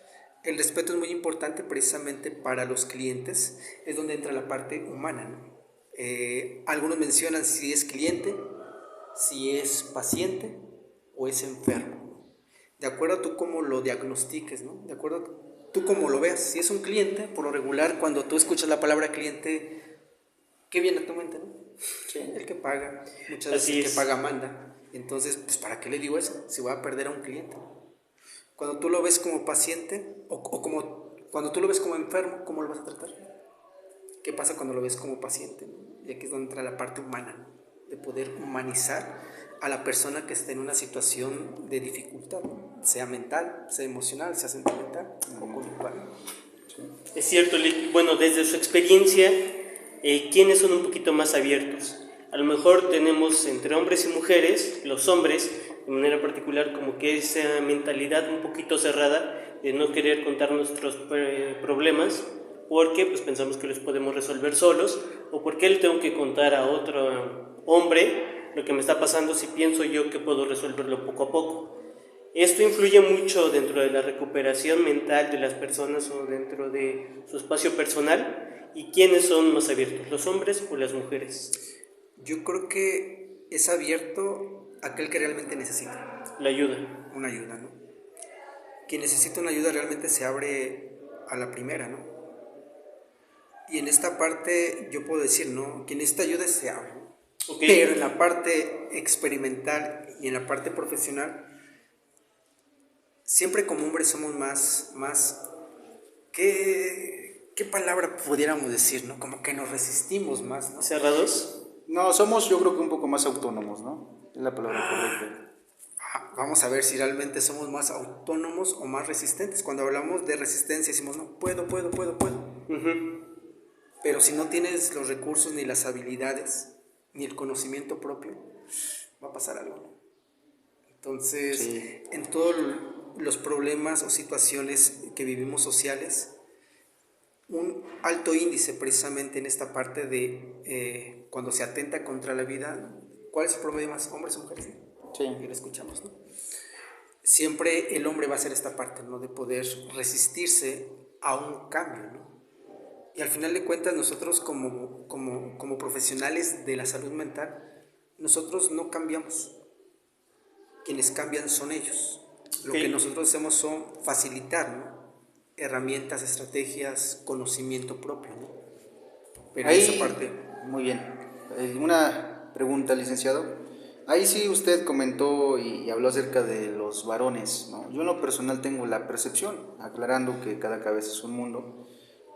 C: El respeto es muy importante precisamente para los clientes, es donde entra la parte humana, ¿no? Algunos mencionan si es cliente, si es paciente o es enfermo, ¿no? De acuerdo a tú cómo lo diagnostiques, ¿no? De acuerdo tú como lo veas. Si es un cliente, por lo regular, cuando tú escuchas la palabra cliente, ¿qué viene a tu mente, no? Sí. El que paga, muchas veces el que paga manda. Entonces, pues, ¿para qué le digo eso? Si voy a perder a un cliente. Cuando tú lo ves como paciente, o como cuando tú lo ves como enfermo, ¿cómo lo vas a tratar? ¿Qué pasa cuando lo ves como paciente, no? Y aquí es donde entra la parte humana, ¿no? De poder humanizar a la persona que está en una situación de dificultad, ¿no? Sea mental, sea emocional, sea sentimental o conductual.
B: Sí. Es cierto, bueno, desde su experiencia, ¿quiénes son un poquito más abiertos? A lo mejor tenemos entre hombres y mujeres, los hombres, de manera particular, como que esa mentalidad un poquito cerrada de no querer contar nuestros problemas, porque pues pensamos que los podemos resolver solos, o porque le tengo que contar a otro hombre lo que me está pasando si pienso yo que puedo resolverlo poco a poco. Esto influye mucho dentro de la recuperación mental de las personas o dentro de su espacio personal. ¿Y quiénes son más abiertos, los hombres o las mujeres?
C: Yo creo que es abierto aquel que realmente necesita
B: la ayuda.
C: Una ayuda, ¿no? Quien necesita una ayuda realmente se abre a la primera, ¿no? Y en esta parte yo puedo decir, ¿no? Quien necesita ayuda se abre, ¿no? Okay. Pero en la parte experimental y en la parte profesional, siempre como hombres somos más ¿qué palabra pudiéramos decir, no? Como que nos resistimos más, ¿no?
B: ¿Cerrados?
A: No, somos yo creo que un poco más autónomos, ¿no? Es la palabra correcta.
C: Vamos a ver si realmente somos más autónomos o más resistentes. Cuando hablamos de resistencia decimos, no, puedo. Uh-huh. Pero si no tienes los recursos, ni las habilidades, ni el conocimiento propio, va a pasar algo. Entonces, sí. En todos los problemas o situaciones que vivimos sociales, un alto índice precisamente en esta parte de cuando se atenta contra la vida, ¿cuál es el problema más? ¿Hombres o mujeres? Sí. Y lo escuchamos, ¿no? Siempre el hombre va a hacer esta parte, ¿no? De poder resistirse a un cambio, ¿no? Y al final de cuentas nosotros como profesionales de la salud mental, nosotros no cambiamos. Quienes cambian son ellos. Lo que nosotros hacemos son facilitar, ¿no? Herramientas, estrategias, conocimiento propio, ¿no?
A: Pero ahí, esa parte... Muy bien. Una pregunta, licenciado. Ahí sí usted comentó y habló acerca de los varones, ¿no? Yo en lo personal tengo la percepción, aclarando que cada cabeza es un mundo,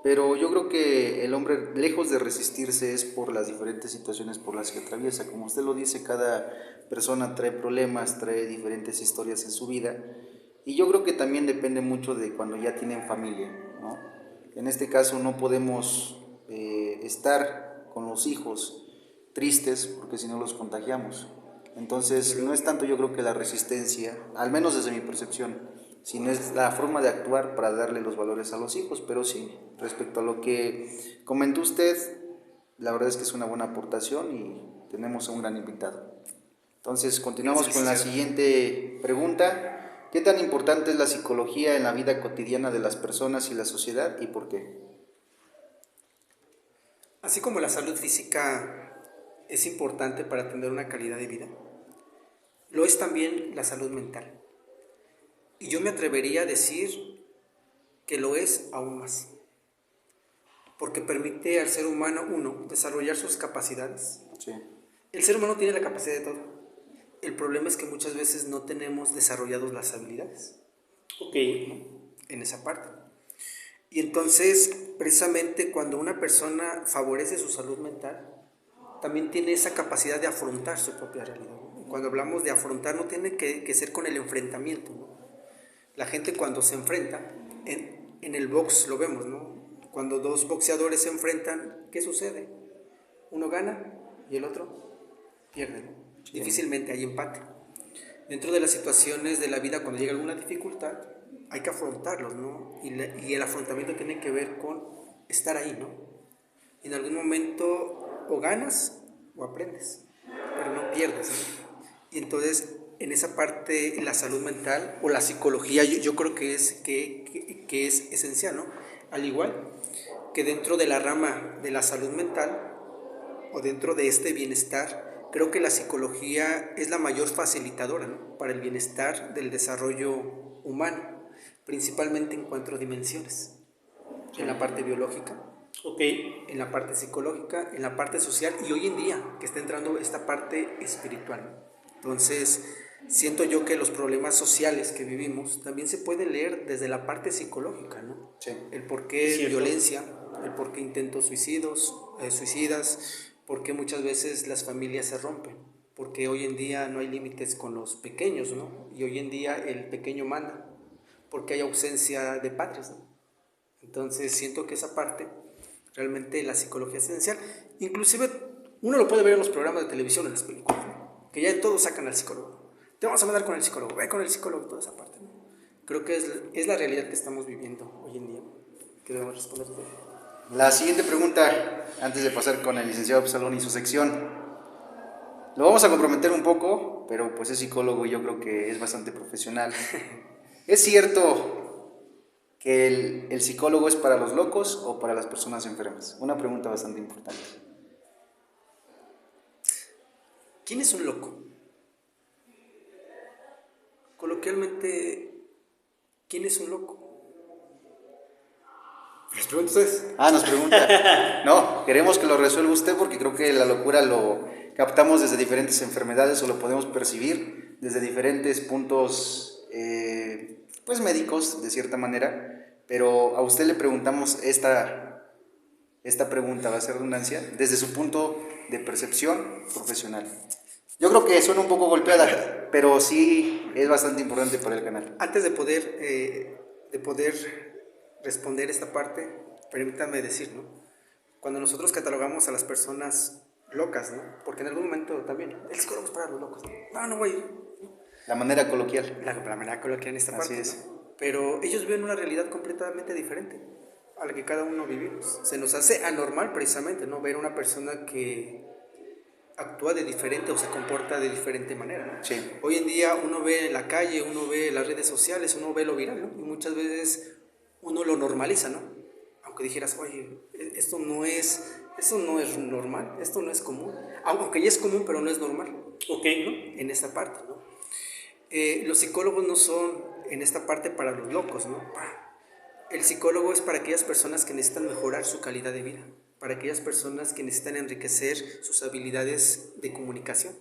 A: pero yo creo que el hombre, lejos de resistirse, es por las diferentes situaciones por las que atraviesa. Como usted lo dice, cada persona trae problemas, trae diferentes historias en su vida, y yo creo que también depende mucho de cuando ya tienen familia, ¿no? En este caso no podemos estar con los hijos tristes, porque si no los contagiamos. Entonces no es tanto, yo creo, que la resistencia, al menos desde mi percepción, sino es la forma de actuar para darle los valores a los hijos. Pero sí, respecto a lo que comentó usted, la verdad es que es una buena aportación y tenemos a un gran invitado. Entonces continuamos con la siguiente pregunta. ¿Qué tan importante es la psicología en la vida cotidiana de las personas y la sociedad, y por qué?
C: Así como la salud física es importante para tener una calidad de vida, lo es también la salud mental. Y yo me atrevería a decir que lo es aún más, porque permite al ser humano, uno, desarrollar sus capacidades. Sí. El ser humano tiene la capacidad de todo. El problema es que muchas veces no tenemos desarrolladas las habilidades.
B: Ok.
C: ¿No? En esa parte. Y entonces, precisamente cuando una persona favorece su salud mental, también tiene esa capacidad de afrontar su propia realidad. ¿No? Cuando hablamos de afrontar, no tiene que ser con el enfrentamiento, ¿no? La gente cuando se enfrenta, en el box lo vemos, ¿no? Cuando dos boxeadores se enfrentan, ¿qué sucede? Uno gana y el otro pierde, ¿no? Sí. Difícilmente hay empate. Dentro de las situaciones de la vida, cuando llega alguna dificultad, hay que afrontarlos, ¿no? Y el afrontamiento tiene que ver con estar ahí, ¿no? En algún momento o ganas o aprendes, pero no pierdes, ¿no? Y entonces, en esa parte, la salud mental o la psicología, yo creo que es esencial, ¿no? Al igual que dentro de la rama de la salud mental o dentro de este bienestar, creo que la psicología es la mayor facilitadora, ¿no? Para el bienestar del desarrollo humano. Principalmente en 4 dimensiones. En la parte biológica, en la parte psicológica, en la parte social y hoy en día que está entrando esta parte espiritual. Entonces, siento yo que los problemas sociales que vivimos también se pueden leer desde la parte psicológica, ¿no?
A: Sí.
C: El por qué violencia, el por qué intentos suicidas, por qué muchas veces las familias se rompen, porque hoy en día no hay límites con los pequeños, ¿no? Y hoy en día el pequeño manda, porque hay ausencia de padres, ¿no? Entonces siento que esa parte, realmente la psicología es esencial. Inclusive uno lo puede ver en los programas de televisión, en las películas, ¿no? Que ya en todos sacan al psicólogo. Te vamos a mandar con el psicólogo, ve con el psicólogo, toda esa parte, ¿no? Creo que es la realidad que estamos viviendo hoy en día, que debemos responder de ello.
A: La siguiente pregunta, antes de pasar con el licenciado Absalón y su sección, lo vamos a comprometer un poco, pero pues es psicólogo y yo creo que es bastante profesional. ¿Es cierto que el psicólogo es para los locos o para las personas enfermas? Una pregunta bastante importante.
C: ¿Quién es un loco? Coloquialmente, ¿quién es un loco? ¿Les pregunto a ustedes?
A: Nos pregunta. No, queremos que lo resuelva usted porque creo que la locura lo captamos desde diferentes enfermedades o lo podemos percibir desde diferentes puntos pues médicos de cierta manera, pero a usted le preguntamos esta pregunta, va a ser redundancia, desde su punto de percepción profesional. Yo creo que suena un poco golpeada, pero sí es bastante importante para el canal.
C: Antes de poder responder esta parte, permítanme decir, ¿no? Cuando nosotros catalogamos a las personas locas, ¿no? Porque en algún momento también, el psicólogo es para los locos. No, güey.
A: La manera coloquial.
C: La manera coloquial en esta
A: Así
C: parte,
A: es.
C: ¿no? Pero ellos ven una realidad completamente diferente a la que cada uno vivimos. Se nos hace anormal precisamente, ¿no? Ver a una persona que actúa de diferente o se comporta de diferente manera, ¿no?
A: Sí.
C: Hoy en día uno ve en la calle, uno ve las redes sociales, uno ve lo viral, ¿no? Y muchas veces uno lo normaliza, ¿no? Aunque dijeras, oye, esto no es normal, esto no es común. Aunque ya es común, pero no es normal.
B: Ok.
C: ¿No? En esta parte, ¿no? Los psicólogos no son en esta parte para los locos, ¿no? El psicólogo es para aquellas personas que necesitan mejorar su calidad de vida, para aquellas personas que necesitan enriquecer sus habilidades de comunicación,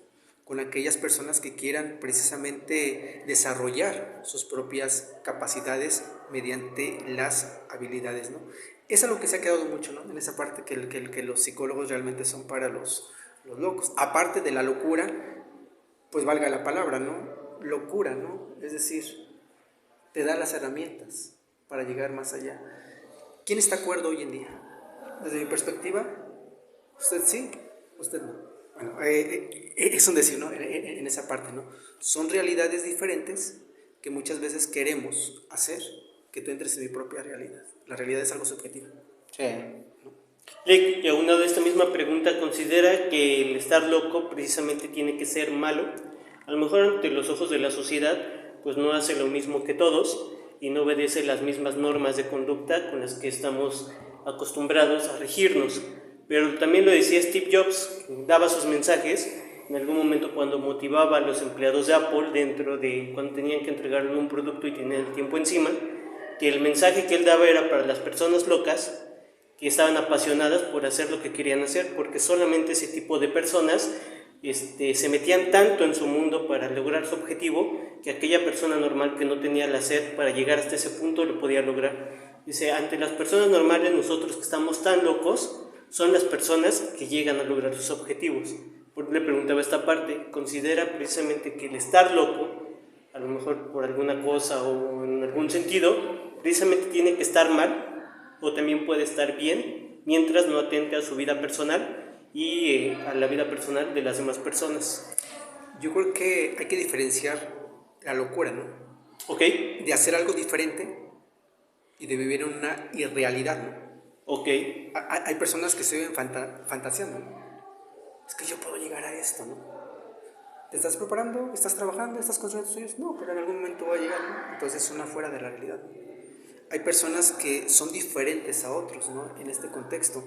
C: con aquellas personas que quieran precisamente desarrollar sus propias capacidades mediante las habilidades, ¿no? Es algo que se ha quedado mucho, ¿no? En esa parte que los psicólogos realmente son para los locos. Aparte de la locura, pues valga la palabra, ¿no? Locura, ¿no? Es decir, te da las herramientas para llegar más allá. ¿Quién está cuerdo hoy en día? Desde mi perspectiva, usted sí, usted no. Bueno, es un decir, ¿no? En esa parte, ¿no? Son realidades diferentes que muchas veces queremos hacer que tú entres en mi propia realidad. La realidad es algo subjetivo.
A: Sí.
B: Y aunado a esta misma pregunta, ¿considera que el estar loco precisamente tiene que ser malo? A lo mejor ante los ojos de la sociedad, pues no hace lo mismo que todos y no obedece las mismas normas de conducta con las que estamos acostumbrados a regirnos. Pero también lo decía Steve Jobs, daba sus mensajes en algún momento cuando motivaba a los empleados de Apple dentro de cuando tenían que entregarle un producto y tenían el tiempo encima, que el mensaje que él daba era para las personas locas que estaban apasionadas por hacer lo que querían hacer, porque solamente ese tipo de personas se metían tanto en su mundo para lograr su objetivo que aquella persona normal que no tenía la sed para llegar hasta ese punto lo podía lograr. Dice, ante las personas normales, nosotros que estamos tan locos, son las personas que llegan a lograr sus objetivos. Le preguntaba esta parte, ¿considera precisamente que el estar loco, a lo mejor por alguna cosa o en algún sentido, precisamente tiene que estar mal o también puede estar bien mientras no atente a su vida personal y a la vida personal de las demás personas?
C: Yo creo que hay que diferenciar la locura, ¿no?
B: Ok.
C: De hacer algo diferente y de vivir en una irrealidad, ¿no?
B: Ok.
C: Hay personas que se viven fantaseando, ¿no? Es que yo puedo llegar a esto, ¿no? ¿Te estás preparando? ¿Estás trabajando? ¿Estás construyendo tus sueños? No, pero en algún momento va a llegar, ¿no? Entonces es una fuera de la realidad, ¿no? Hay personas que son diferentes a otros, ¿no? En este contexto.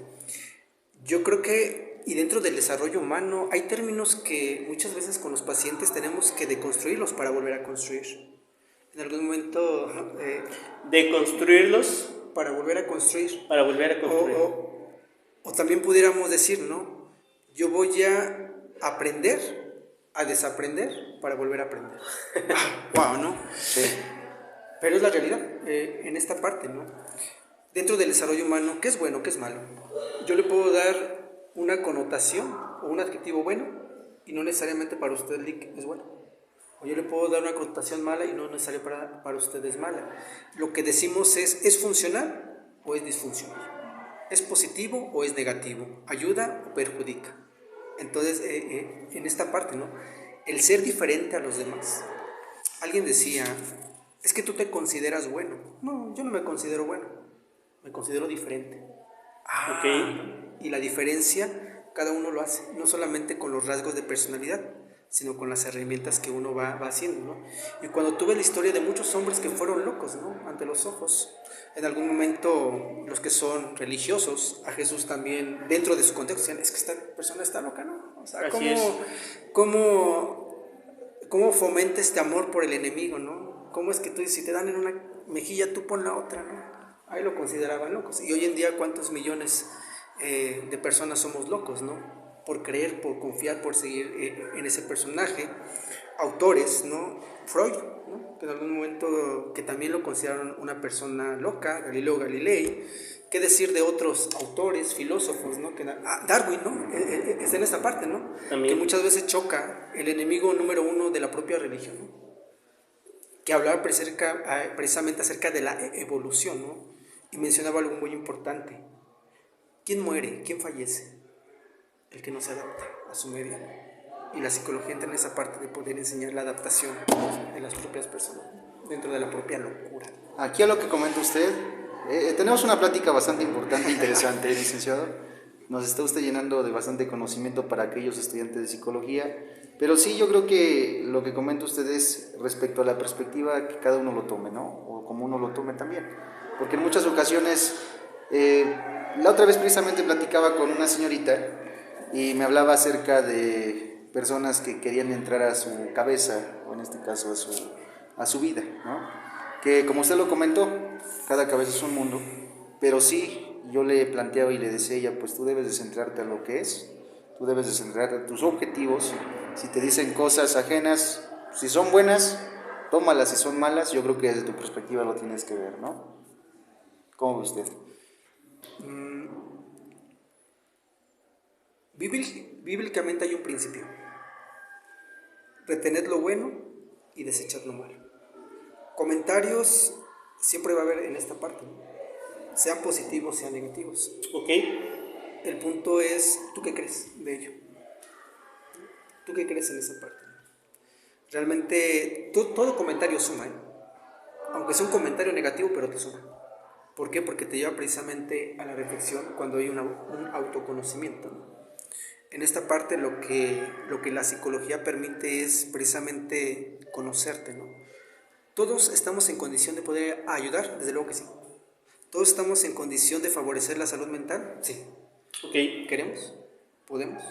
C: Yo creo que, y dentro del desarrollo humano, hay términos que muchas veces con los pacientes tenemos que deconstruirlos para volver a construir. en algún momento
B: De construirlos
C: para volver a construir.
B: para volver a construir.
C: O también pudiéramos decir, ¿no? Yo voy a aprender a desaprender para volver a aprender. Wow, ¿no?
A: Sí.
C: Pero es la realidad en esta parte, ¿no? Dentro del desarrollo humano, ¿qué es bueno, qué es malo? Yo le puedo dar una connotación o un adjetivo bueno y no necesariamente para usted es bueno. O yo le puedo dar una connotación mala y no necesariamente para usted es mala. Lo que decimos ¿es funcional o es disfuncional? ¿Es positivo o es negativo? ¿Ayuda o perjudica? Entonces, en esta parte, ¿no? El ser diferente a los demás. Alguien decía, es que tú te consideras bueno. No, yo no me considero bueno, me considero diferente.
B: Ok.
C: Y la diferencia, cada uno lo hace, no solamente con los rasgos de personalidad, sino con las herramientas que uno va haciendo, ¿no? Y cuando tuve la historia de muchos hombres que fueron locos, ¿no? Ante los ojos, en algún momento los que son religiosos, a Jesús también, dentro de su contexto, decían, es que esta persona está loca, ¿no? O sea, ¿cómo fomenta este amor por el enemigo, ¿no? ¿Cómo es que tú, si te dan en una mejilla, tú pon la otra, ¿no? Ahí lo consideraban locos. Y hoy en día, ¿cuántos millones de personas somos locos, ¿no? Por creer, por confiar, por seguir en ese personaje. Autores, ¿no? Freud, ¿no? Que en algún momento que también lo consideraron una persona loca, Galileo Galilei. ¿Qué decir de otros autores, filósofos, ¿no? Darwin, ¿no? Es en esta parte, ¿no?
B: También.
C: Que muchas veces choca el enemigo número uno de la propia religión, ¿no? Que hablaba precisamente acerca de la evolución, ¿no? Y mencionaba algo muy importante. ¿Quién muere? ¿Quién fallece? El que no se adapta a su medio. Y la psicología entra en esa parte de poder enseñar la adaptación de las propias personas, dentro de la propia locura.
A: Aquí a lo que comenta usted, tenemos una plática bastante importante e interesante, licenciado. Nos está usted llenando de bastante conocimiento para aquellos estudiantes de psicología, pero sí, yo creo que lo que comenta usted es respecto a la perspectiva que cada uno lo tome, ¿no? O como uno lo tome también. Porque en muchas ocasiones, la otra vez precisamente platicaba con una señorita y me hablaba acerca de personas que querían entrar a su cabeza, o en este caso a su vida, ¿no? Que como usted lo comentó, cada cabeza es un mundo, pero sí, yo le planteaba y le decía a ella, pues tú debes de centrarte a lo que es, tú debes de centrarte a tus objetivos. Si te dicen cosas ajenas, si son buenas, tómalas, si son malas, yo creo que desde tu perspectiva lo tienes que ver, ¿no? ¿Cómo ve usted?
C: Bíblicamente hay un principio: retened lo bueno y desechad lo malo. Comentarios siempre va a haber en esta parte, ¿no? Sean positivos, sean negativos.
B: Ok.
C: El punto es, ¿tú qué crees de ello? ¿Tú qué crees en esa parte? Realmente todo comentario suma, ¿eh? Aunque sea un comentario negativo, pero te suma. ¿Por qué? Porque te lleva precisamente a la reflexión cuando hay un autoconocimiento, ¿no? En esta parte lo que la psicología permite es precisamente conocerte, ¿no? Todos estamos en condición de poder ayudar, desde luego que sí. Todos estamos en condición de favorecer la salud mental, sí.
B: Ok.
C: ¿Queremos? ¿Podemos?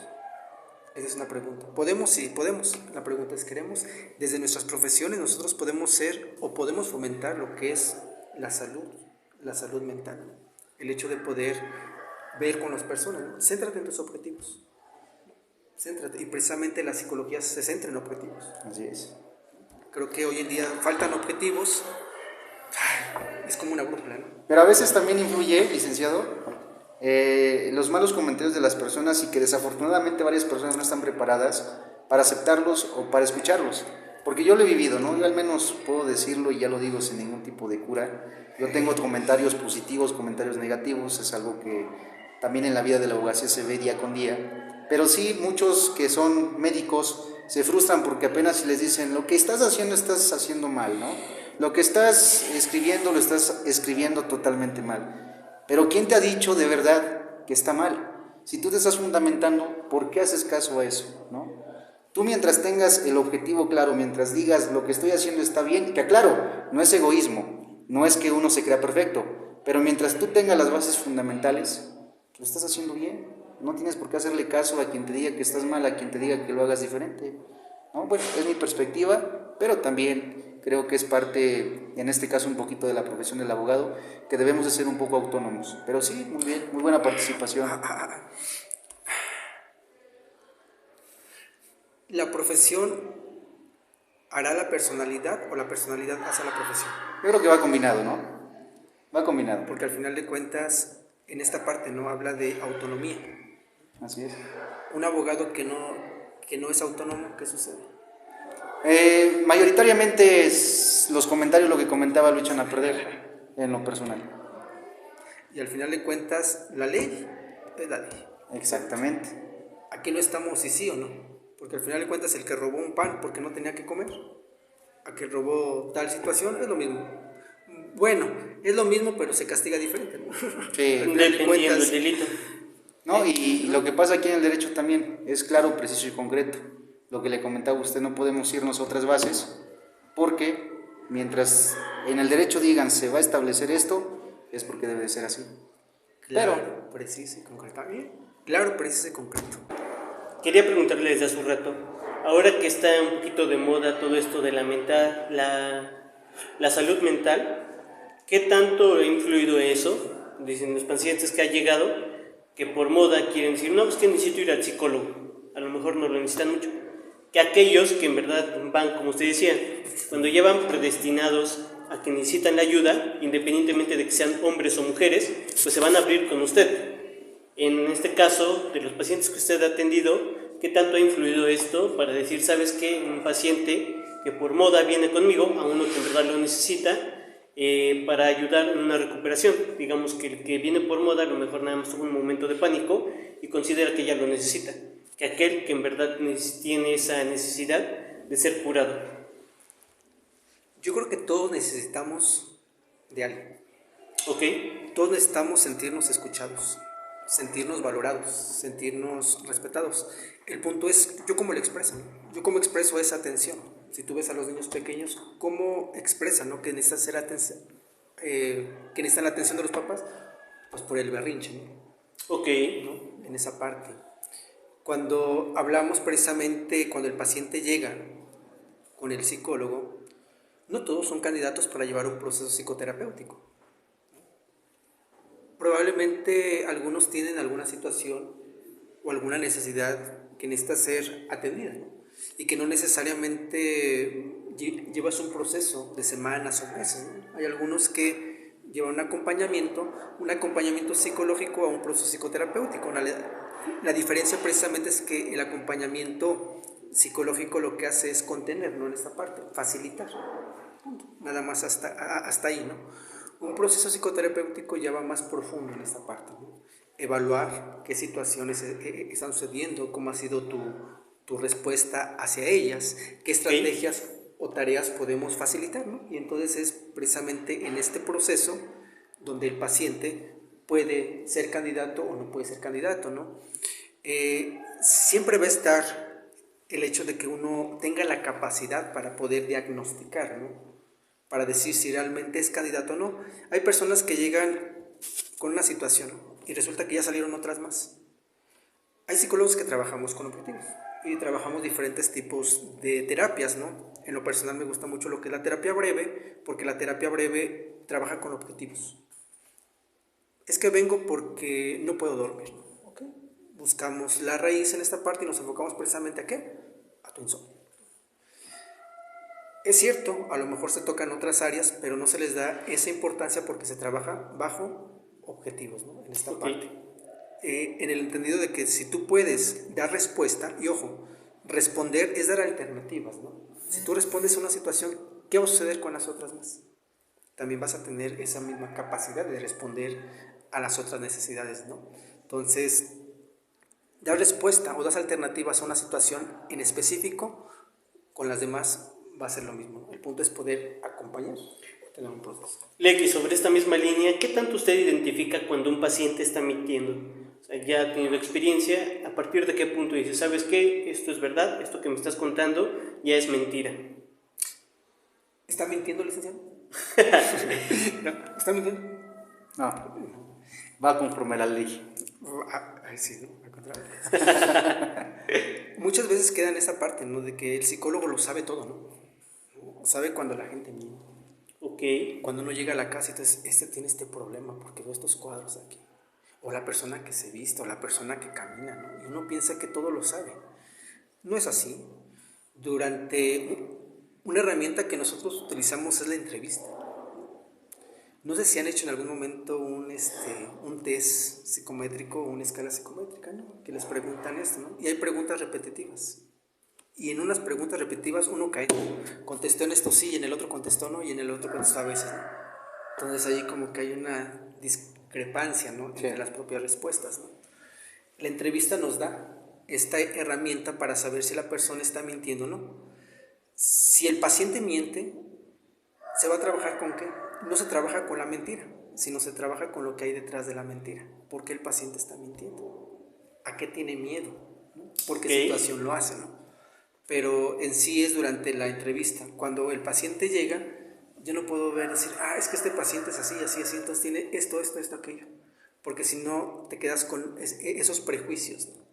C: Esa es una pregunta. ¿Podemos? Sí, podemos. La pregunta es, ¿queremos? Desde nuestras profesiones nosotros podemos ser o podemos fomentar lo que es la salud mental, ¿no? El hecho de poder ver con las personas, ¿no? Céntrate en tus objetivos. Céntrate. Y precisamente la psicología se centra en objetivos.
A: Así es.
C: Creo que hoy en día faltan objetivos. Es como una brújula, ¿no?
A: Pero a veces también influye, licenciado, los malos comentarios de las personas y que desafortunadamente varias personas no están preparadas para aceptarlos o para escucharlos. Porque yo lo he vivido, ¿no? Yo al menos puedo decirlo y ya lo digo sin ningún tipo de cura. Yo tengo comentarios positivos, comentarios negativos, es algo que también en la vida de la abogacía se ve día con día. Pero sí, muchos que son médicos se frustran porque apenas les dicen, lo que estás haciendo mal, ¿no? Lo que estás escribiendo, lo estás escribiendo totalmente mal. Pero ¿quién te ha dicho de verdad que está mal? Si tú te estás fundamentando, ¿por qué haces caso a eso, no? Tú mientras tengas el objetivo claro, mientras digas lo que estoy haciendo está bien, que claro, no es egoísmo, no es que uno se crea perfecto, pero mientras tú tengas las bases fundamentales, lo estás haciendo bien. No tienes por qué hacerle caso a quien te diga que estás mal, a quien te diga que lo hagas diferente, ¿no? Bueno, es mi perspectiva, pero también creo que es parte, en este caso un poquito de la profesión del abogado, que debemos de ser un poco autónomos. Pero sí, muy bien, muy buena participación.
C: ¿La profesión hará la personalidad o la personalidad hace la profesión?
A: Yo creo que va combinado, ¿no? Va combinado.
C: Porque al final de cuentas, en esta parte no habla de autonomía.
A: Así es.
C: Un abogado que no es autónomo, ¿qué sucede?
A: Mayoritariamente los comentarios, lo que comentaba, lo echan a perder en lo personal.
C: Y al final de cuentas, la ley es la ley.
A: Exactamente.
C: Aquí no estamos si sí o no. Porque al final de cuentas, el que robó un pan porque no tenía que comer, a que robó tal situación, es lo mismo. Bueno, es lo mismo, pero se castiga diferente, ¿no?
A: Sí.
B: Dependiendo del delito.
A: No, y lo que pasa aquí en el derecho también es claro, preciso y concreto. Lo que le comentaba a usted, no podemos irnos a otras bases, porque mientras en el derecho digan se va a establecer esto, es porque debe de ser así.
C: Claro, preciso y concreto. Claro, preciso y concreto.
B: Quería preguntarle desde hace un rato, ahora que está un poquito de moda todo esto de la salud mental, ¿qué tanto ha influido eso? Dicen los pacientes que ha llegado, que por moda quieren decir, no, pues que necesito ir al psicólogo, a lo mejor no lo necesitan mucho, que aquellos que en verdad van, como usted decía, cuando ya van predestinados a que necesitan la ayuda, independientemente de que sean hombres o mujeres, pues se van a abrir con usted. En este caso, de los pacientes que usted ha atendido, ¿qué tanto ha influido esto para decir, sabes qué, un paciente que por moda viene conmigo, a uno que en verdad lo necesita, para ayudar en una recuperación? Digamos que el que viene por moda a lo mejor nada más tuvo un momento de pánico y considera que ya lo necesita, que aquel que en verdad tiene esa necesidad de ser curado.
C: Yo creo que todos necesitamos de alguien.
B: ¿Ok?
C: Todos necesitamos sentirnos escuchados, sentirnos valorados, sentirnos respetados. El punto es, ¿yo cómo lo expreso? ¿Yo cómo expreso esa atención? Si tú ves a los niños pequeños, ¿cómo expresan, ¿no? Que necesitan ser atención, que necesitan la atención de los papás? Pues por el berrinche, ¿no?
B: Ok.
C: ¿No? En esa parte. Cuando hablamos precisamente, cuando el paciente llega con el psicólogo, no todos son candidatos para llevar un proceso psicoterapéutico. Probablemente algunos tienen alguna situación o alguna necesidad que necesita ser atendida, ¿no? Y que no necesariamente llevas un proceso de semanas o meses, ¿no? Hay algunos que llevan un acompañamiento psicológico a un proceso psicoterapéutico. La diferencia precisamente es que el acompañamiento psicológico lo que hace es contener, ¿no? En esta parte, facilitar. Punto. Nada más hasta ahí, ¿no? Un proceso psicoterapéutico ya va más profundo en esta parte, ¿no? Evaluar qué situaciones están sucediendo, cómo ha sido tu respuesta hacia ellas, qué estrategias o tareas podemos facilitar, ¿no? Y entonces es precisamente en este proceso donde el paciente puede ser candidato o no puede ser candidato, ¿no? Siempre va a estar el hecho de que uno tenga la capacidad para poder diagnosticar, ¿no? Para decir si realmente es candidato o no. Hay personas que llegan con una situación y resulta que ya salieron otras más. Hay psicólogos que trabajamos con objetivos y trabajamos diferentes tipos de terapias, ¿no? En lo personal me gusta mucho lo que es la terapia breve, porque la terapia breve trabaja con objetivos. Es que vengo porque no puedo dormir, ¿no? ¿Okay? Buscamos la raíz en esta parte y nos enfocamos precisamente ¿a qué? A tu insomnio. Es cierto, a lo mejor se tocan otras áreas, pero no se les da esa importancia porque se trabaja bajo objetivos, ¿no? En esta parte. En el entendido de que si tú puedes dar respuesta, y ojo, responder es dar alternativas, ¿no? Si tú respondes a una situación, ¿qué va a suceder con las otras más? También vas a tener esa misma capacidad de responder a las otras necesidades, ¿no? Entonces, dar respuesta o das alternativas a una situación en específico, con las demás va a ser lo mismo. El punto es poder acompañar, tener un proceso.
B: Lecky, sobre esta misma línea, ¿qué tanto usted identifica cuando un paciente está mintiendo? O sea, ya ha tenido experiencia, ¿a partir de qué punto dice, sabes qué, esto es verdad, esto que me estás contando ya es mentira?
C: ¿Está mintiendo, licenciado? ¿Está mintiendo?
A: No, va conforme a la ley.
C: Sí, ¿no? Al contrario. Muchas veces queda en esa parte, ¿no? De que el psicólogo lo sabe todo, ¿no? sabe cuando la gente miente.
B: Ok.
C: Cuando uno llega a la casa y entonces, este tiene este problema porque veo estos cuadros aquí. O la persona que se viste, o la persona que camina, ¿no? Y uno piensa que todo lo sabe. No es así. Una herramienta que nosotros utilizamos es la entrevista. No sé si han hecho en algún momento un test psicométrico o una escala psicométrica, ¿no? Que les preguntan esto, ¿no? Y hay preguntas repetitivas. Y en unas preguntas repetitivas uno cae, contestó en esto sí, y en el otro contestó no, y en el otro contestó a veces, ¿no? Entonces ahí como que hay una discrepancia, ¿no? Entre las propias respuestas, ¿no? La entrevista nos da esta herramienta para saber si la persona está mintiendo o no. Si el paciente miente, ¿se va a trabajar con qué? No se trabaja con la mentira, sino se trabaja con lo que hay detrás de la mentira. ¿Por qué el paciente está mintiendo? ¿A qué tiene miedo? ¿No? ¿Por qué situación lo hace? ¿No? Pero en sí es durante la entrevista. Cuando el paciente llega, yo no puedo decir, es que este paciente es así, así, así, entonces tiene esto, aquello. Porque si no, te quedas con esos prejuicios, ¿no?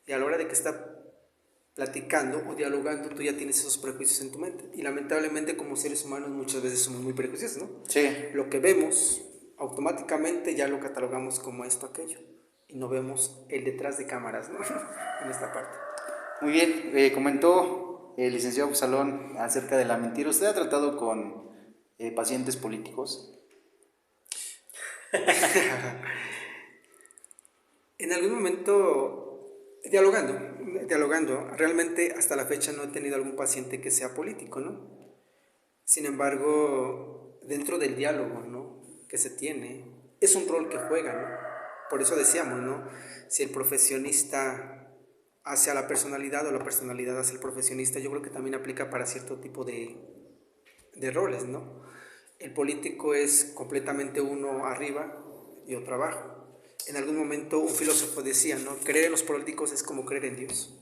C: Y a la hora de que está platicando o dialogando, tú ya tienes esos prejuicios en tu mente. Y lamentablemente como seres humanos muchas veces somos muy prejuiciosos, ¿no?
A: Sí.
C: Lo que vemos, automáticamente ya lo catalogamos como esto, aquello. Y no vemos el detrás de cámaras, ¿no? En esta parte.
A: Muy bien, comentó el licenciado Absalón acerca de la mentira. ¿Usted ha tratado con pacientes políticos?
C: En algún momento, dialogando, realmente hasta la fecha no he tenido algún paciente que sea político, ¿no? Sin embargo, dentro del diálogo, ¿no?, que se tiene, es un rol que juega, ¿no? Por eso decíamos, ¿no? Si el profesionista hace a la personalidad o la personalidad hace al profesionista, yo creo que también aplica para cierto tipo de roles, ¿no? El político es completamente uno arriba y otro abajo. En algún momento un filósofo decía, ¿no? Creer en los políticos es como creer en Dios.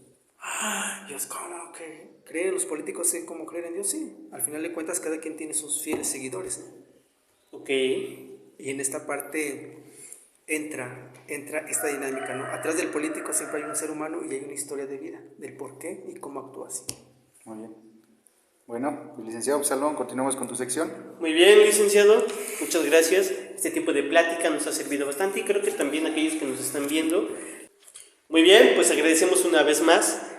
C: Dios, ¿cómo que creer en los políticos es como creer en Dios? Sí, al final de cuentas cada quien tiene sus fieles seguidores, ¿no?
B: Ok.
C: Y en esta parte entra esta dinámica, ¿no? Atrás del político siempre hay un ser humano y hay una historia de vida, del por qué y cómo actúa así.
A: Muy bien. Bueno, licenciado Absalón, continuamos con tu sección.
B: Muy bien, licenciado, muchas gracias. Este tipo de plática nos ha servido bastante y creo que también aquellos que nos están viendo. Muy bien, pues agradecemos una vez más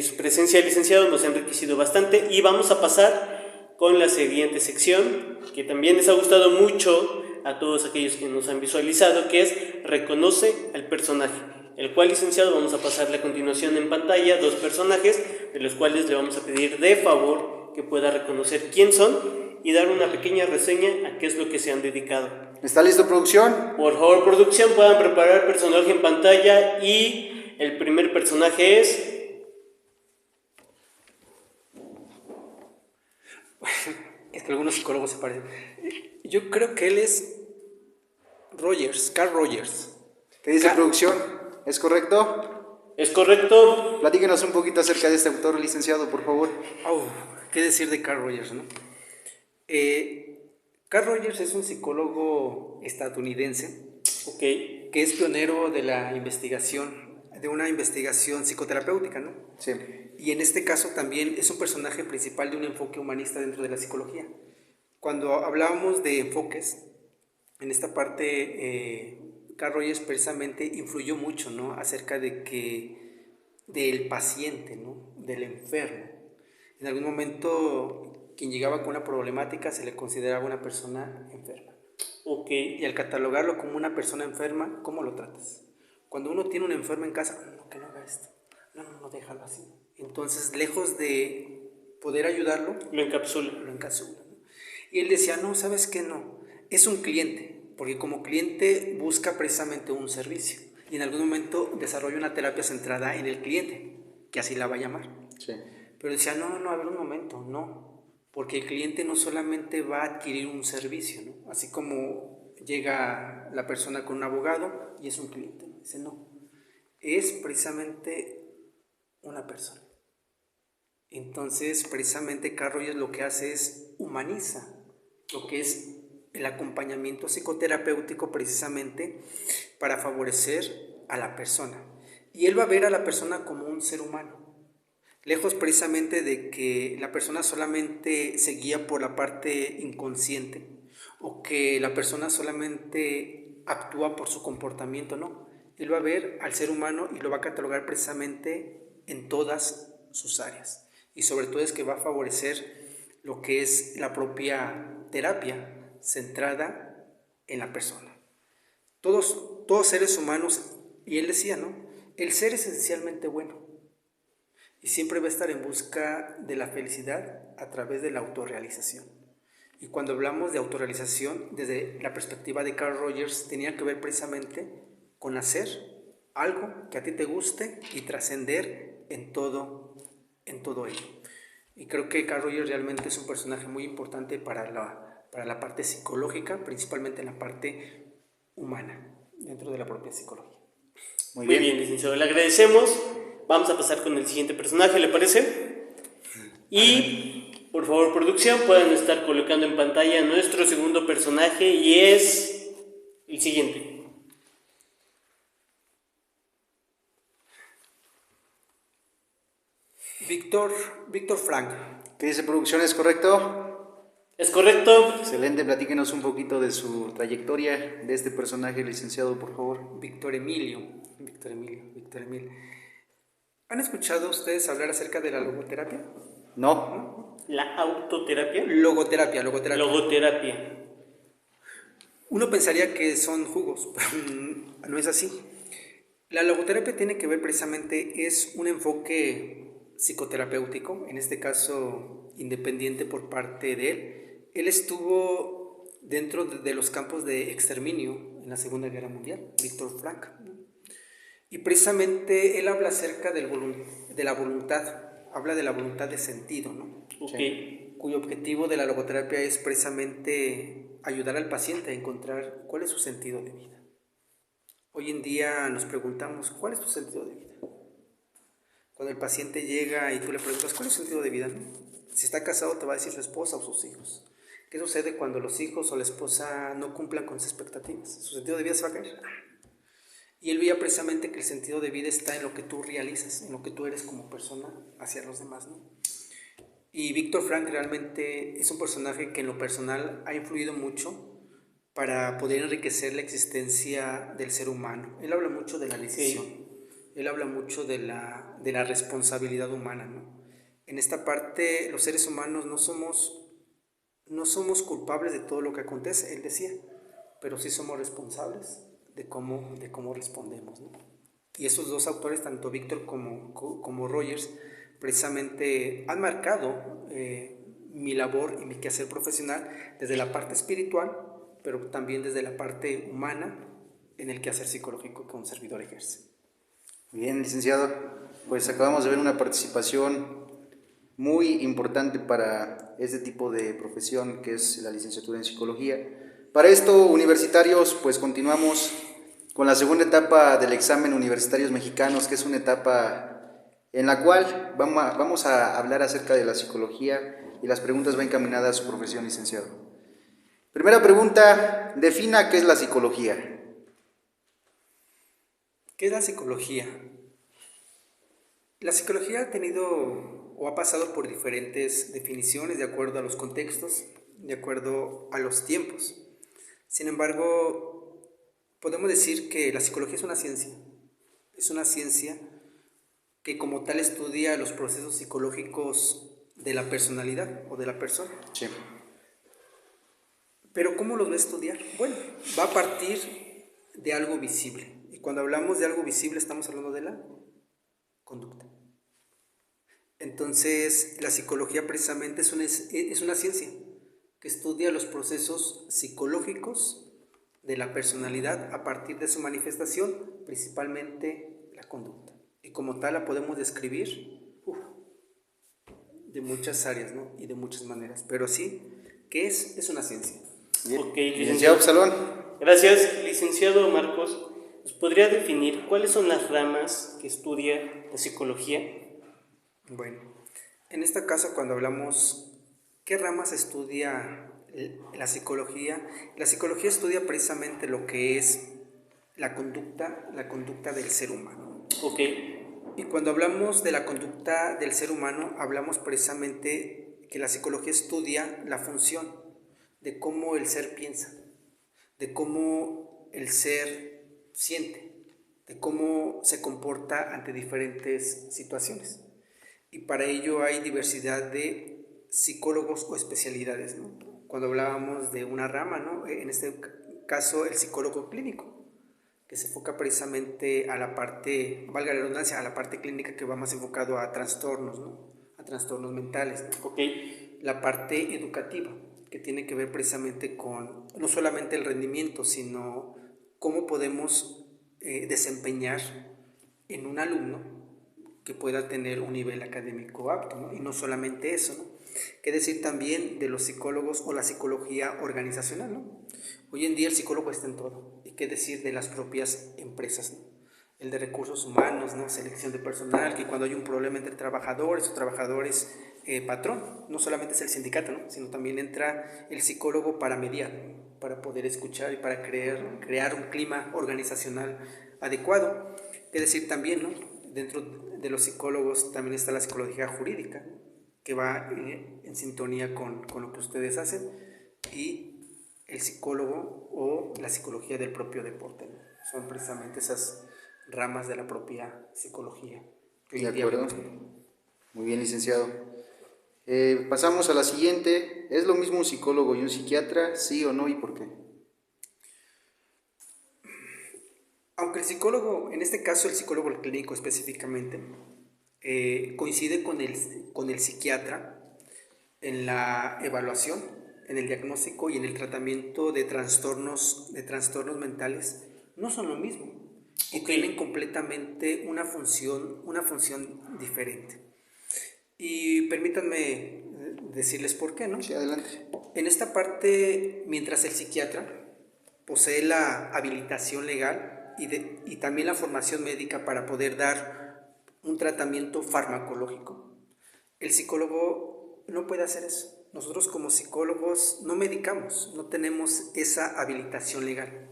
B: su presencia, licenciado, nos ha enriquecido bastante y vamos a pasar con la siguiente sección que también les ha gustado mucho a todos aquellos que nos han visualizado, que es Reconoce al personaje, el cual, licenciado, vamos a pasarle a continuación en pantalla 2 personajes de los cuales le vamos a pedir de favor que pueda reconocer quién son y dar una pequeña reseña a qué es lo que se han dedicado.
A: ¿Está listo, producción?
B: Por favor, producción, puedan preparar el personaje en pantalla y el primer personaje es...
C: Es que algunos psicólogos se parecen. Yo creo que él es Carl Rogers.
A: ¿Qué dice producción? ¿Es correcto?
B: ¿Es correcto?
A: Platíquenos un poquito acerca de este autor, licenciado, por favor.
C: ¿Qué decir de Carl Rogers, no? Carl Rogers es un psicólogo estadounidense,
B: Okay.
C: que es pionero de la investigación, de una investigación psicoterapéutica, ¿no?
A: Sí.
C: Y en este caso también es un personaje principal de un enfoque humanista dentro de la psicología. Cuando hablábamos de enfoques, en esta parte, Carl Rogers precisamente influyó mucho, ¿no?, acerca del paciente, ¿no?, del enfermo. En algún momento, quien llegaba con una problemática se le consideraba una persona enferma.
B: Okay.
C: Y al catalogarlo como una persona enferma, ¿cómo lo tratas? Cuando uno tiene un enfermo en casa, no, que no haga esto, no, déjalo así. Entonces, lejos de poder ayudarlo,
B: lo encapsula.
C: ¿no? Y él decía, no, ¿sabes qué? No, es un cliente, porque como cliente busca precisamente un servicio. Y en algún momento desarrolla una terapia centrada en el cliente, que así la va a llamar.
A: Sí.
C: Pero decía, no, a ver un momento, no, porque el cliente no solamente va a adquirir un servicio, ¿no? Así como llega la persona con un abogado y es un cliente, ¿no? Dice, no, es precisamente una persona. Entonces, precisamente Carl Rogers lo que hace es humaniza lo que es el acompañamiento psicoterapéutico precisamente para favorecer a la persona. Y él va a ver a la persona como un ser humano. lejos precisamente de que la persona solamente se guía por la parte inconsciente o que la persona solamente actúa por su comportamiento, no. Él va a ver al ser humano y lo va a catalogar precisamente en todas sus áreas. Y sobre todo es que va a favorecer lo que es la propia terapia centrada en la persona. Todos seres humanos, y él decía, ¿no? El ser es esencialmente bueno y siempre va a estar en busca de la felicidad a través de la autorrealización. Y cuando hablamos de autorrealización, desde la perspectiva de Carl Rogers, tenía que ver precisamente con hacer algo que a ti te guste y trascender en todo ello. Y creo que Carl Rogers realmente es un personaje muy importante para la parte psicológica, principalmente en la parte humana, dentro de la propia psicología.
B: Muy bien, licenciado, le agradecemos. Vamos a pasar con el siguiente personaje, ¿le parece? Y, por favor, producción, pueden estar colocando en pantalla nuestro segundo personaje y es el siguiente.
C: Víctor Frank.
A: ¿Qué dice producción? ¿Es correcto?
B: ¿Es correcto?
A: Excelente, platíquenos un poquito de su trayectoria de este personaje, licenciado, por favor.
C: Víctor Emilio. ¿Han escuchado ustedes hablar acerca de la logoterapia?
A: No.
B: ¿La autoterapia?
C: Logoterapia.
B: Logoterapia.
C: Uno pensaría que son jugos, pero no es así. La logoterapia tiene que ver precisamente, es un enfoque psicoterapéutico, en este caso independiente por parte de él. Él estuvo dentro de los campos de exterminio en la Segunda Guerra Mundial, Víctor Frank. Y precisamente él habla acerca de la voluntad, habla de la voluntad de sentido, ¿no?
B: Okay.
C: Cuyo objetivo de la logoterapia es precisamente ayudar al paciente a encontrar cuál es su sentido de vida. Hoy en día nos preguntamos, ¿cuál es tu sentido de vida? Cuando el paciente llega y tú le preguntas, ¿cuál es su sentido de vida? Si está casado te va a decir su esposa o sus hijos. ¿Qué sucede cuando los hijos o la esposa no cumplan con sus expectativas? Su sentido de vida se va a caer. Y él veía precisamente que el sentido de vida está en lo que tú realizas, en lo que tú eres como persona hacia los demás, ¿no? Y Víctor Frank realmente es un personaje que en lo personal ha influido mucho para poder enriquecer la existencia del ser humano. Él habla mucho de la decisión, él habla mucho de la responsabilidad humana, ¿no? En esta parte los seres humanos no somos culpables de todo lo que acontece, él decía, pero sí somos responsables de cómo respondemos, ¿no? Y esos dos autores, tanto Víctor como Rogers, precisamente han marcado mi labor y mi quehacer profesional desde la parte espiritual, pero también desde la parte humana en el quehacer psicológico que un servidor ejerce.
A: Bien, licenciado, pues acabamos de ver una participación muy importante para este tipo de profesión que es la licenciatura en psicología. Para esto, universitarios, pues continuamos con la segunda etapa del examen Universitarios Mexicanos, que es una etapa en la cual vamos a hablar acerca de la psicología y las preguntas van encaminadas a su profesión, licenciado. Primera pregunta, defina qué es la psicología.
C: ¿Qué es la psicología? La psicología ha tenido o ha pasado por diferentes definiciones de acuerdo a los contextos, de acuerdo a los tiempos. Sin embargo, podemos decir que la psicología es una ciencia que como tal estudia los procesos psicológicos de la personalidad o de la persona.
A: Sí.
C: Pero ¿cómo los va a estudiar? Bueno, va a partir de algo visible. Y cuando hablamos de algo visible estamos hablando de la conducta. Entonces, la psicología precisamente es una ciencia que estudia los procesos psicológicos de la personalidad a partir de su manifestación, principalmente la conducta. Y como tal la podemos describir de muchas áreas, ¿no? Y de muchas maneras. Pero sí, ¿qué es? Es una ciencia.
A: Bien.
B: Ok,
A: Licenciado Absalón.
B: Gracias, licenciado Marcos. ¿Nos podría definir cuáles son las ramas que estudia la psicología?
C: Bueno, en este caso cuando hablamos, ¿qué ramas estudia la psicología? La psicología estudia precisamente lo que es la conducta del ser humano.
B: Ok.
C: Y cuando hablamos de la conducta del ser humano, hablamos precisamente que la psicología estudia la función de cómo el ser piensa, de cómo el ser siente, de cómo se comporta ante diferentes situaciones. Y para ello hay diversidad de psicólogos o especialidades, ¿no? Cuando hablábamos de una rama, ¿no? En este caso el psicólogo clínico, que se enfoca precisamente a la parte, valga la redundancia, a la parte clínica, que va más enfocado a trastornos, ¿no? A trastornos mentales, ¿no?
B: Okay.
C: La parte educativa, que tiene que ver precisamente con no solamente el rendimiento, sino cómo podemos desempeñar en un alumno que pueda tener un nivel académico apto, ¿no? Y no solamente eso, ¿no? ¿Qué decir también de los psicólogos o la psicología organizacional, ¿no? Hoy en día el psicólogo está en todo. ¿Y qué decir de las propias empresas, ¿no? El de recursos humanos, ¿no? Selección de personal, que cuando hay un problema entre trabajadores o trabajadores patrón, no solamente es el sindicato, ¿no? Sino también entra el psicólogo para mediar, ¿no? Para poder escuchar y para crear un clima organizacional adecuado. ¿Qué decir también, ¿no? Dentro de los psicólogos también está la psicología jurídica, ¿no? Que va en sintonía con lo que ustedes hacen, y el psicólogo o la psicología del propio deporte, ¿no? Son precisamente esas ramas de la propia psicología.
A: De acuerdo. Muy bien, licenciado. Pasamos a la siguiente. ¿Es lo mismo un psicólogo y un psiquiatra? ¿Sí o no? ¿Y por qué?
C: Aunque el psicólogo, en este caso el psicólogo clínico específicamente, coincide con el psiquiatra en la evaluación, en el diagnóstico y en el tratamiento de trastornos mentales, no son lo mismo y tienen completamente una función diferente. Y permítanme decirles por qué, ¿no?
A: Sí, adelante.
C: En esta parte, mientras el psiquiatra posee la habilitación legal y también la formación médica para poder dar un tratamiento farmacológico, el psicólogo no puede hacer eso. Nosotros como psicólogos no medicamos, no tenemos esa habilitación legal.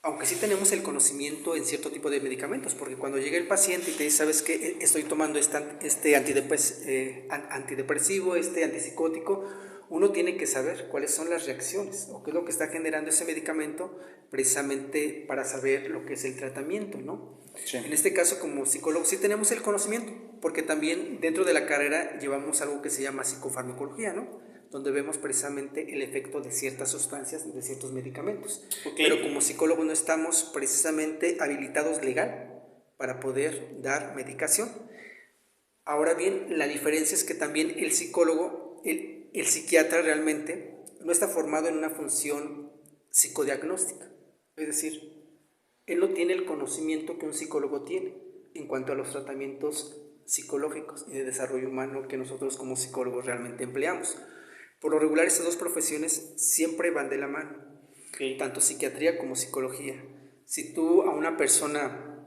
C: Aunque sí tenemos el conocimiento en cierto tipo de medicamentos, porque cuando llega el paciente y te dice, ¿sabes qué? Estoy tomando este antidepresivo, este antipsicótico, uno tiene que saber cuáles son las reacciones o qué es lo que está generando ese medicamento, precisamente para saber lo que es el tratamiento, ¿no? Sí. En este caso, como psicólogos sí tenemos el conocimiento, porque también dentro de la carrera llevamos algo que se llama psicofarmacología, ¿no? Donde vemos precisamente el efecto de ciertas sustancias, de ciertos medicamentos. Okay. Pero como psicólogos no estamos precisamente habilitados legal para poder dar medicación. Ahora bien, la diferencia es que también el psicólogo, el psiquiatra realmente no está formado en una función psicodiagnóstica. Es decir, él no tiene el conocimiento que un psicólogo tiene en cuanto a los tratamientos psicológicos y de desarrollo humano que nosotros como psicólogos realmente empleamos. Por lo regular, estas dos profesiones siempre van de la mano, okay. Tanto psiquiatría como psicología. Si tú a una persona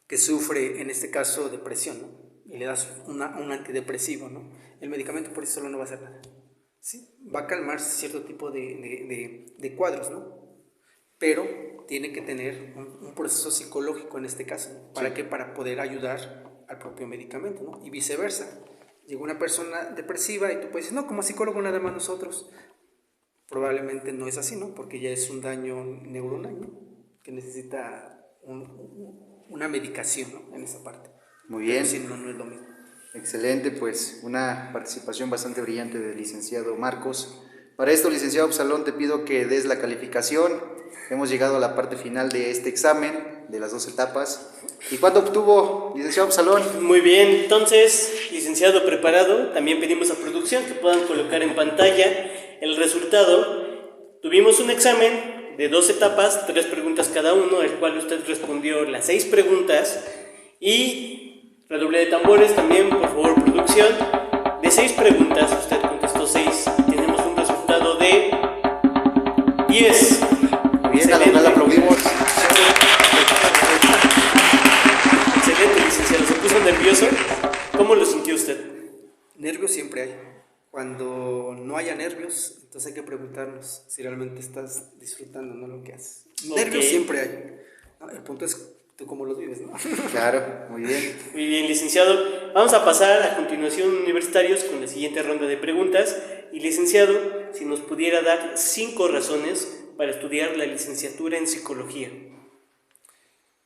C: que sufre, en este caso, depresión, ¿no? Y le das un antidepresivo, ¿no? El medicamento por sí solo no va a hacer nada, ¿sí? Va a calmar cierto tipo de cuadros, ¿no? Pero tiene que tener un proceso psicológico en este caso, ¿no? ¿Para qué? Para poder ayudar al propio medicamento, ¿no? Y viceversa. Llega una persona depresiva y tú puedes decir, no, como psicólogo nada más nosotros. Probablemente no es así, ¿no? Porque ya es un daño neuronal, ¿no? Que necesita una medicación, ¿no? En esa parte.
A: Muy bien.
C: Pero sí, no es lo mismo.
A: Excelente, pues una participación bastante brillante del licenciado Marcos. Para esto, licenciado Absalón, te pido que des la calificación. Hemos llegado a la parte final de este examen, de las 2 etapas. ¿Y cuánto obtuvo, licenciado Absalón?
B: Muy bien, entonces, licenciado preparado, también pedimos a producción que puedan colocar en pantalla el resultado. Tuvimos un examen de 2 etapas, 3 preguntas cada uno, el cual usted respondió las 6 preguntas. Y redoble de tambores también, por favor, producción. De 6 preguntas, usted contestó 6 y tenemos un resultado de 10.
A: Bien, a la cual aplaudimos.
B: Excelente, licenciado. ¿Se puso nervioso? ¿Cómo lo sintió usted?
C: Nervios siempre hay. Cuando no haya nervios, entonces hay que preguntarnos si realmente estás disfrutando, ¿no? Lo que haces. Okay. Nervios siempre hay, ¿no? El punto es tú cómo los vives, ¿no?
A: Claro, muy bien.
B: Muy bien, licenciado. Vamos a pasar a continuación, universitarios, con la siguiente ronda de preguntas. Y licenciado, si nos pudiera dar 5 razones para estudiar la licenciatura en psicología.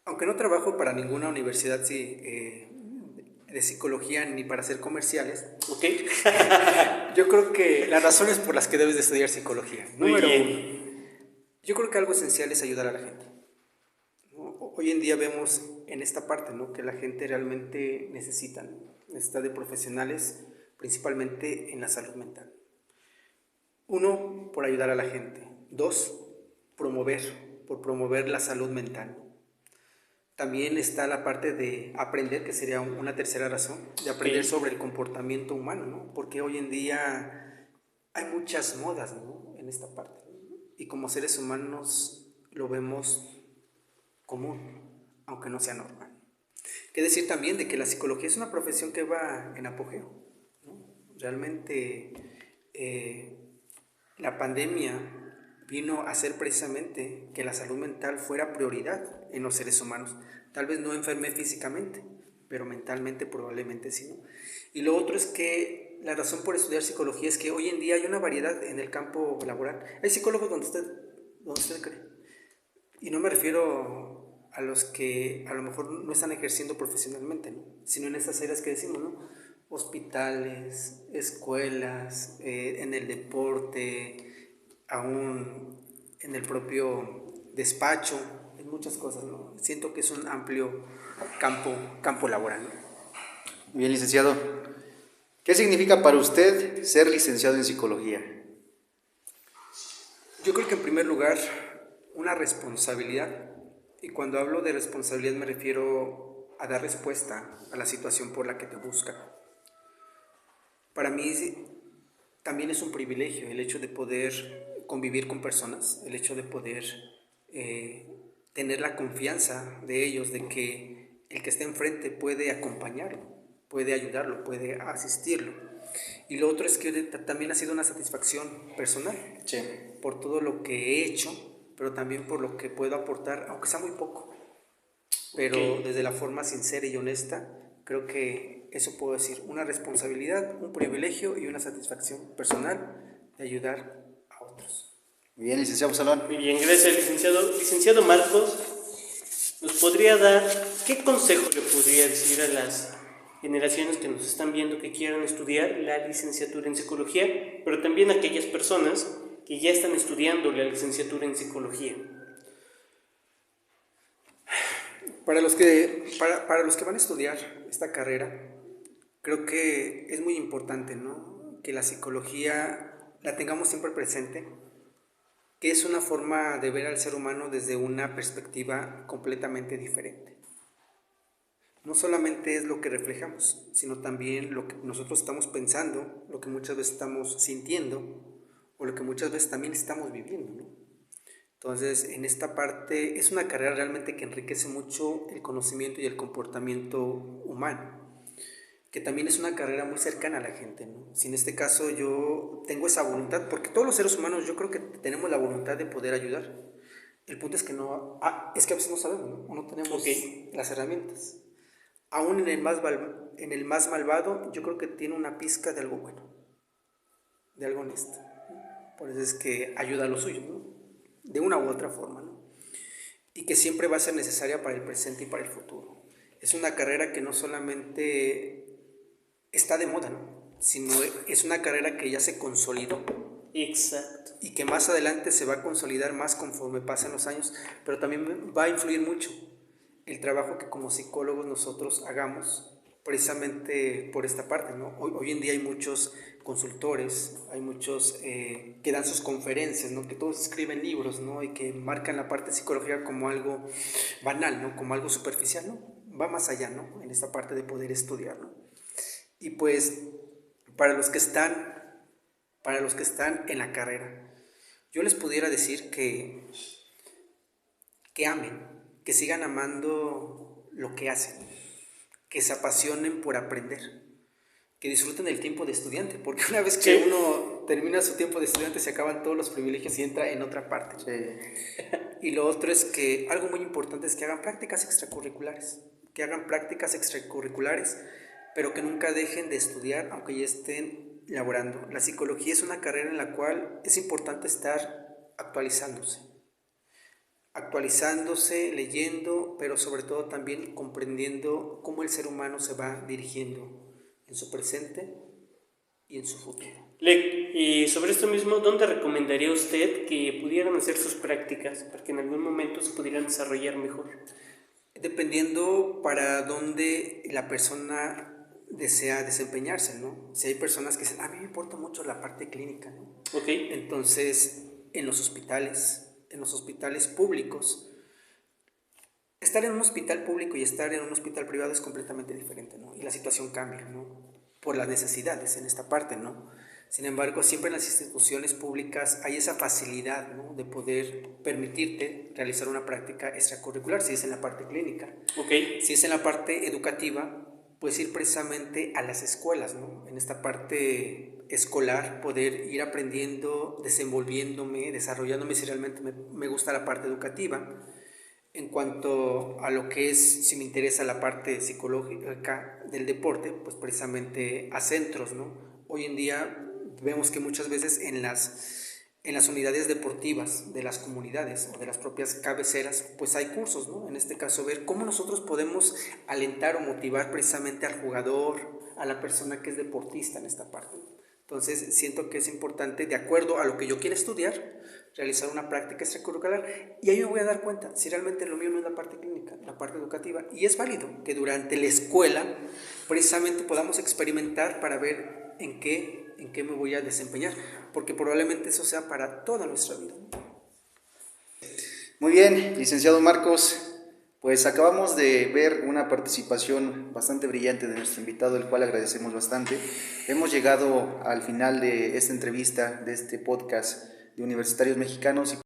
C: Aunque no trabajo para ninguna universidad de psicología ni para hacer comerciales,
B: ¿Ok?
C: yo creo que las razones por las que debes de estudiar psicología.
B: Muy
C: Número
B: bien.
C: uno, yo creo que algo esencial es ayudar a la gente, ¿no? Hoy en día vemos en esta parte, ¿no?, que la gente realmente necesita de profesionales, principalmente en la salud mental. Uno, por ayudar a la gente. Dos, por promover la salud mental. También está la parte de aprender, que sería una tercera razón, de aprender sobre el comportamiento humano, ¿no? Porque hoy en día hay muchas modas, ¿no?, en esta parte, ¿no? Y como seres humanos lo vemos común, aunque no sea normal. Qué decir también de que la psicología es una profesión que va en apogeo, ¿no? Realmente la pandemia vino a hacer precisamente que la salud mental fuera prioridad en los seres humanos. Tal vez no enferme físicamente, pero mentalmente probablemente sí, ¿no? Y lo otro es que la razón por estudiar psicología es que hoy en día hay una variedad en el campo laboral. Hay psicólogos donde usted cree. Y no me refiero a los que a lo mejor no están ejerciendo profesionalmente, ¿no?, sino en estas áreas que decimos, ¿no? Hospitales, escuelas, en el deporte, aún en el propio despacho, en muchas cosas, ¿no? Siento que es un amplio campo laboral, ¿no?
A: Bien, licenciado. ¿Qué significa para usted ser licenciado en psicología?
C: Yo creo que en primer lugar una responsabilidad, y cuando hablo de responsabilidad me refiero a dar respuesta a la situación por la que te buscan. Para mí también es un privilegio el hecho de poder convivir con personas, el hecho de poder tener la confianza de ellos, de que el que está enfrente puede acompañarlo, puede ayudarlo, puede asistirlo. Y lo otro es que también ha sido una satisfacción personal,
A: Sí.
C: por todo lo que he hecho, pero también por lo que puedo aportar, aunque sea muy poco, pero desde la forma sincera y honesta. Creo que eso puedo decir, una responsabilidad, un privilegio y una satisfacción personal de ayudar a otros.
A: Muy bien, licenciado Salón.
B: Muy bien, gracias, licenciado. Licenciado Marcos, ¿nos podría dar, qué consejo le podría decir a las generaciones que nos están viendo que quieran estudiar la licenciatura en psicología, pero también a aquellas personas que ya están estudiando la licenciatura en psicología?
C: Para los que van a estudiar esta carrera, creo que es muy importante, ¿no?, que la psicología la tengamos siempre presente, que es una forma de ver al ser humano desde una perspectiva completamente diferente. No solamente es lo que reflejamos, sino también lo que nosotros estamos pensando, lo que muchas veces estamos sintiendo o lo que muchas veces también estamos viviendo, ¿no? Entonces, en esta parte es una carrera realmente que enriquece mucho el conocimiento y el comportamiento humano, que también es una carrera muy cercana a la gente, ¿no? Si en este caso yo tengo esa voluntad, porque todos los seres humanos yo creo que tenemos la voluntad de poder ayudar. El punto es que es que a veces no sabemos, ¿no? O no tenemos las herramientas. Aún en el más malvado, yo creo que tiene una pizca de algo bueno, de algo honesto. Por eso es que ayuda a los suyos, ¿no?, de una u otra forma, ¿no?, y que siempre va a ser necesaria para el presente y para el futuro. Es una carrera que no solamente está de moda, ¿no?, sino es una carrera que ya se consolidó.
B: Exacto.
C: Y que más adelante se va a consolidar más conforme pasen los años, pero también va a influir mucho el trabajo que como psicólogos nosotros hagamos, precisamente por esta parte, ¿no? Hoy en día hay muchos consultores, hay muchos que dan sus conferencias, ¿no?, que todos escriben libros, ¿no?, y que marcan la parte psicológica como algo banal, ¿no?, como algo superficial, ¿no? Va más allá, ¿no?, en esta parte de poder estudiar, ¿no? Y pues para los que están en la carrera, yo les pudiera decir que amen, que sigan amando lo que hacen, que se apasionen por aprender, que disfruten el tiempo de estudiante, porque una vez que uno uno termina su tiempo de estudiante, se acaban todos los privilegios y entra en otra parte.
A: Sí.
C: Y lo otro es que algo muy importante es que hagan prácticas extracurriculares, pero que nunca dejen de estudiar, aunque ya estén laborando. La psicología es una carrera en la cual es importante estar actualizándose, leyendo, pero sobre todo también comprendiendo cómo el ser humano se va dirigiendo en su presente y en su futuro.
B: Y sobre esto mismo, ¿dónde recomendaría usted que pudieran hacer sus prácticas para que en algún momento se pudieran desarrollar mejor?
C: Dependiendo para dónde la persona desea desempeñarse, ¿no? Si hay personas que dicen, a mí me importa mucho la parte clínica, ¿no?
B: Ok.
C: Entonces, en los hospitales públicos, estar en un hospital público y estar en un hospital privado es completamente diferente, ¿no? Y la situación cambia, ¿no? Por las necesidades en esta parte, ¿no? Sin embargo, siempre en las instituciones públicas hay esa facilidad, ¿no?, de poder permitirte realizar una práctica extracurricular, si es en la parte clínica.
B: Okay.
C: Si es en la parte educativa, pues ir precisamente a las escuelas, ¿no? En esta parte escolar, poder ir aprendiendo, desenvolviéndome, desarrollándome si realmente me gusta la parte educativa. En cuanto a lo que es, si me interesa la parte psicológica del deporte, pues precisamente a centros, ¿no? Hoy en día vemos que muchas veces en las unidades deportivas de las comunidades o de las propias cabeceras, pues hay cursos, ¿no? En este caso, ver cómo nosotros podemos alentar o motivar precisamente al jugador, a la persona que es deportista en esta parte. Entonces, siento que es importante, de acuerdo a lo que yo quiera estudiar, realizar una práctica extracurricular, y ahí me voy a dar cuenta si realmente lo mío no es la parte clínica, la parte educativa, y es válido que durante la escuela precisamente podamos experimentar para ver en qué me voy a desempeñar, porque probablemente eso sea para toda nuestra vida.
A: Muy bien, licenciado Marcos, pues acabamos de ver una participación bastante brillante de nuestro invitado, el cual agradecemos bastante. Hemos llegado al final de esta entrevista, de este podcast de Universitarios Mexicanos.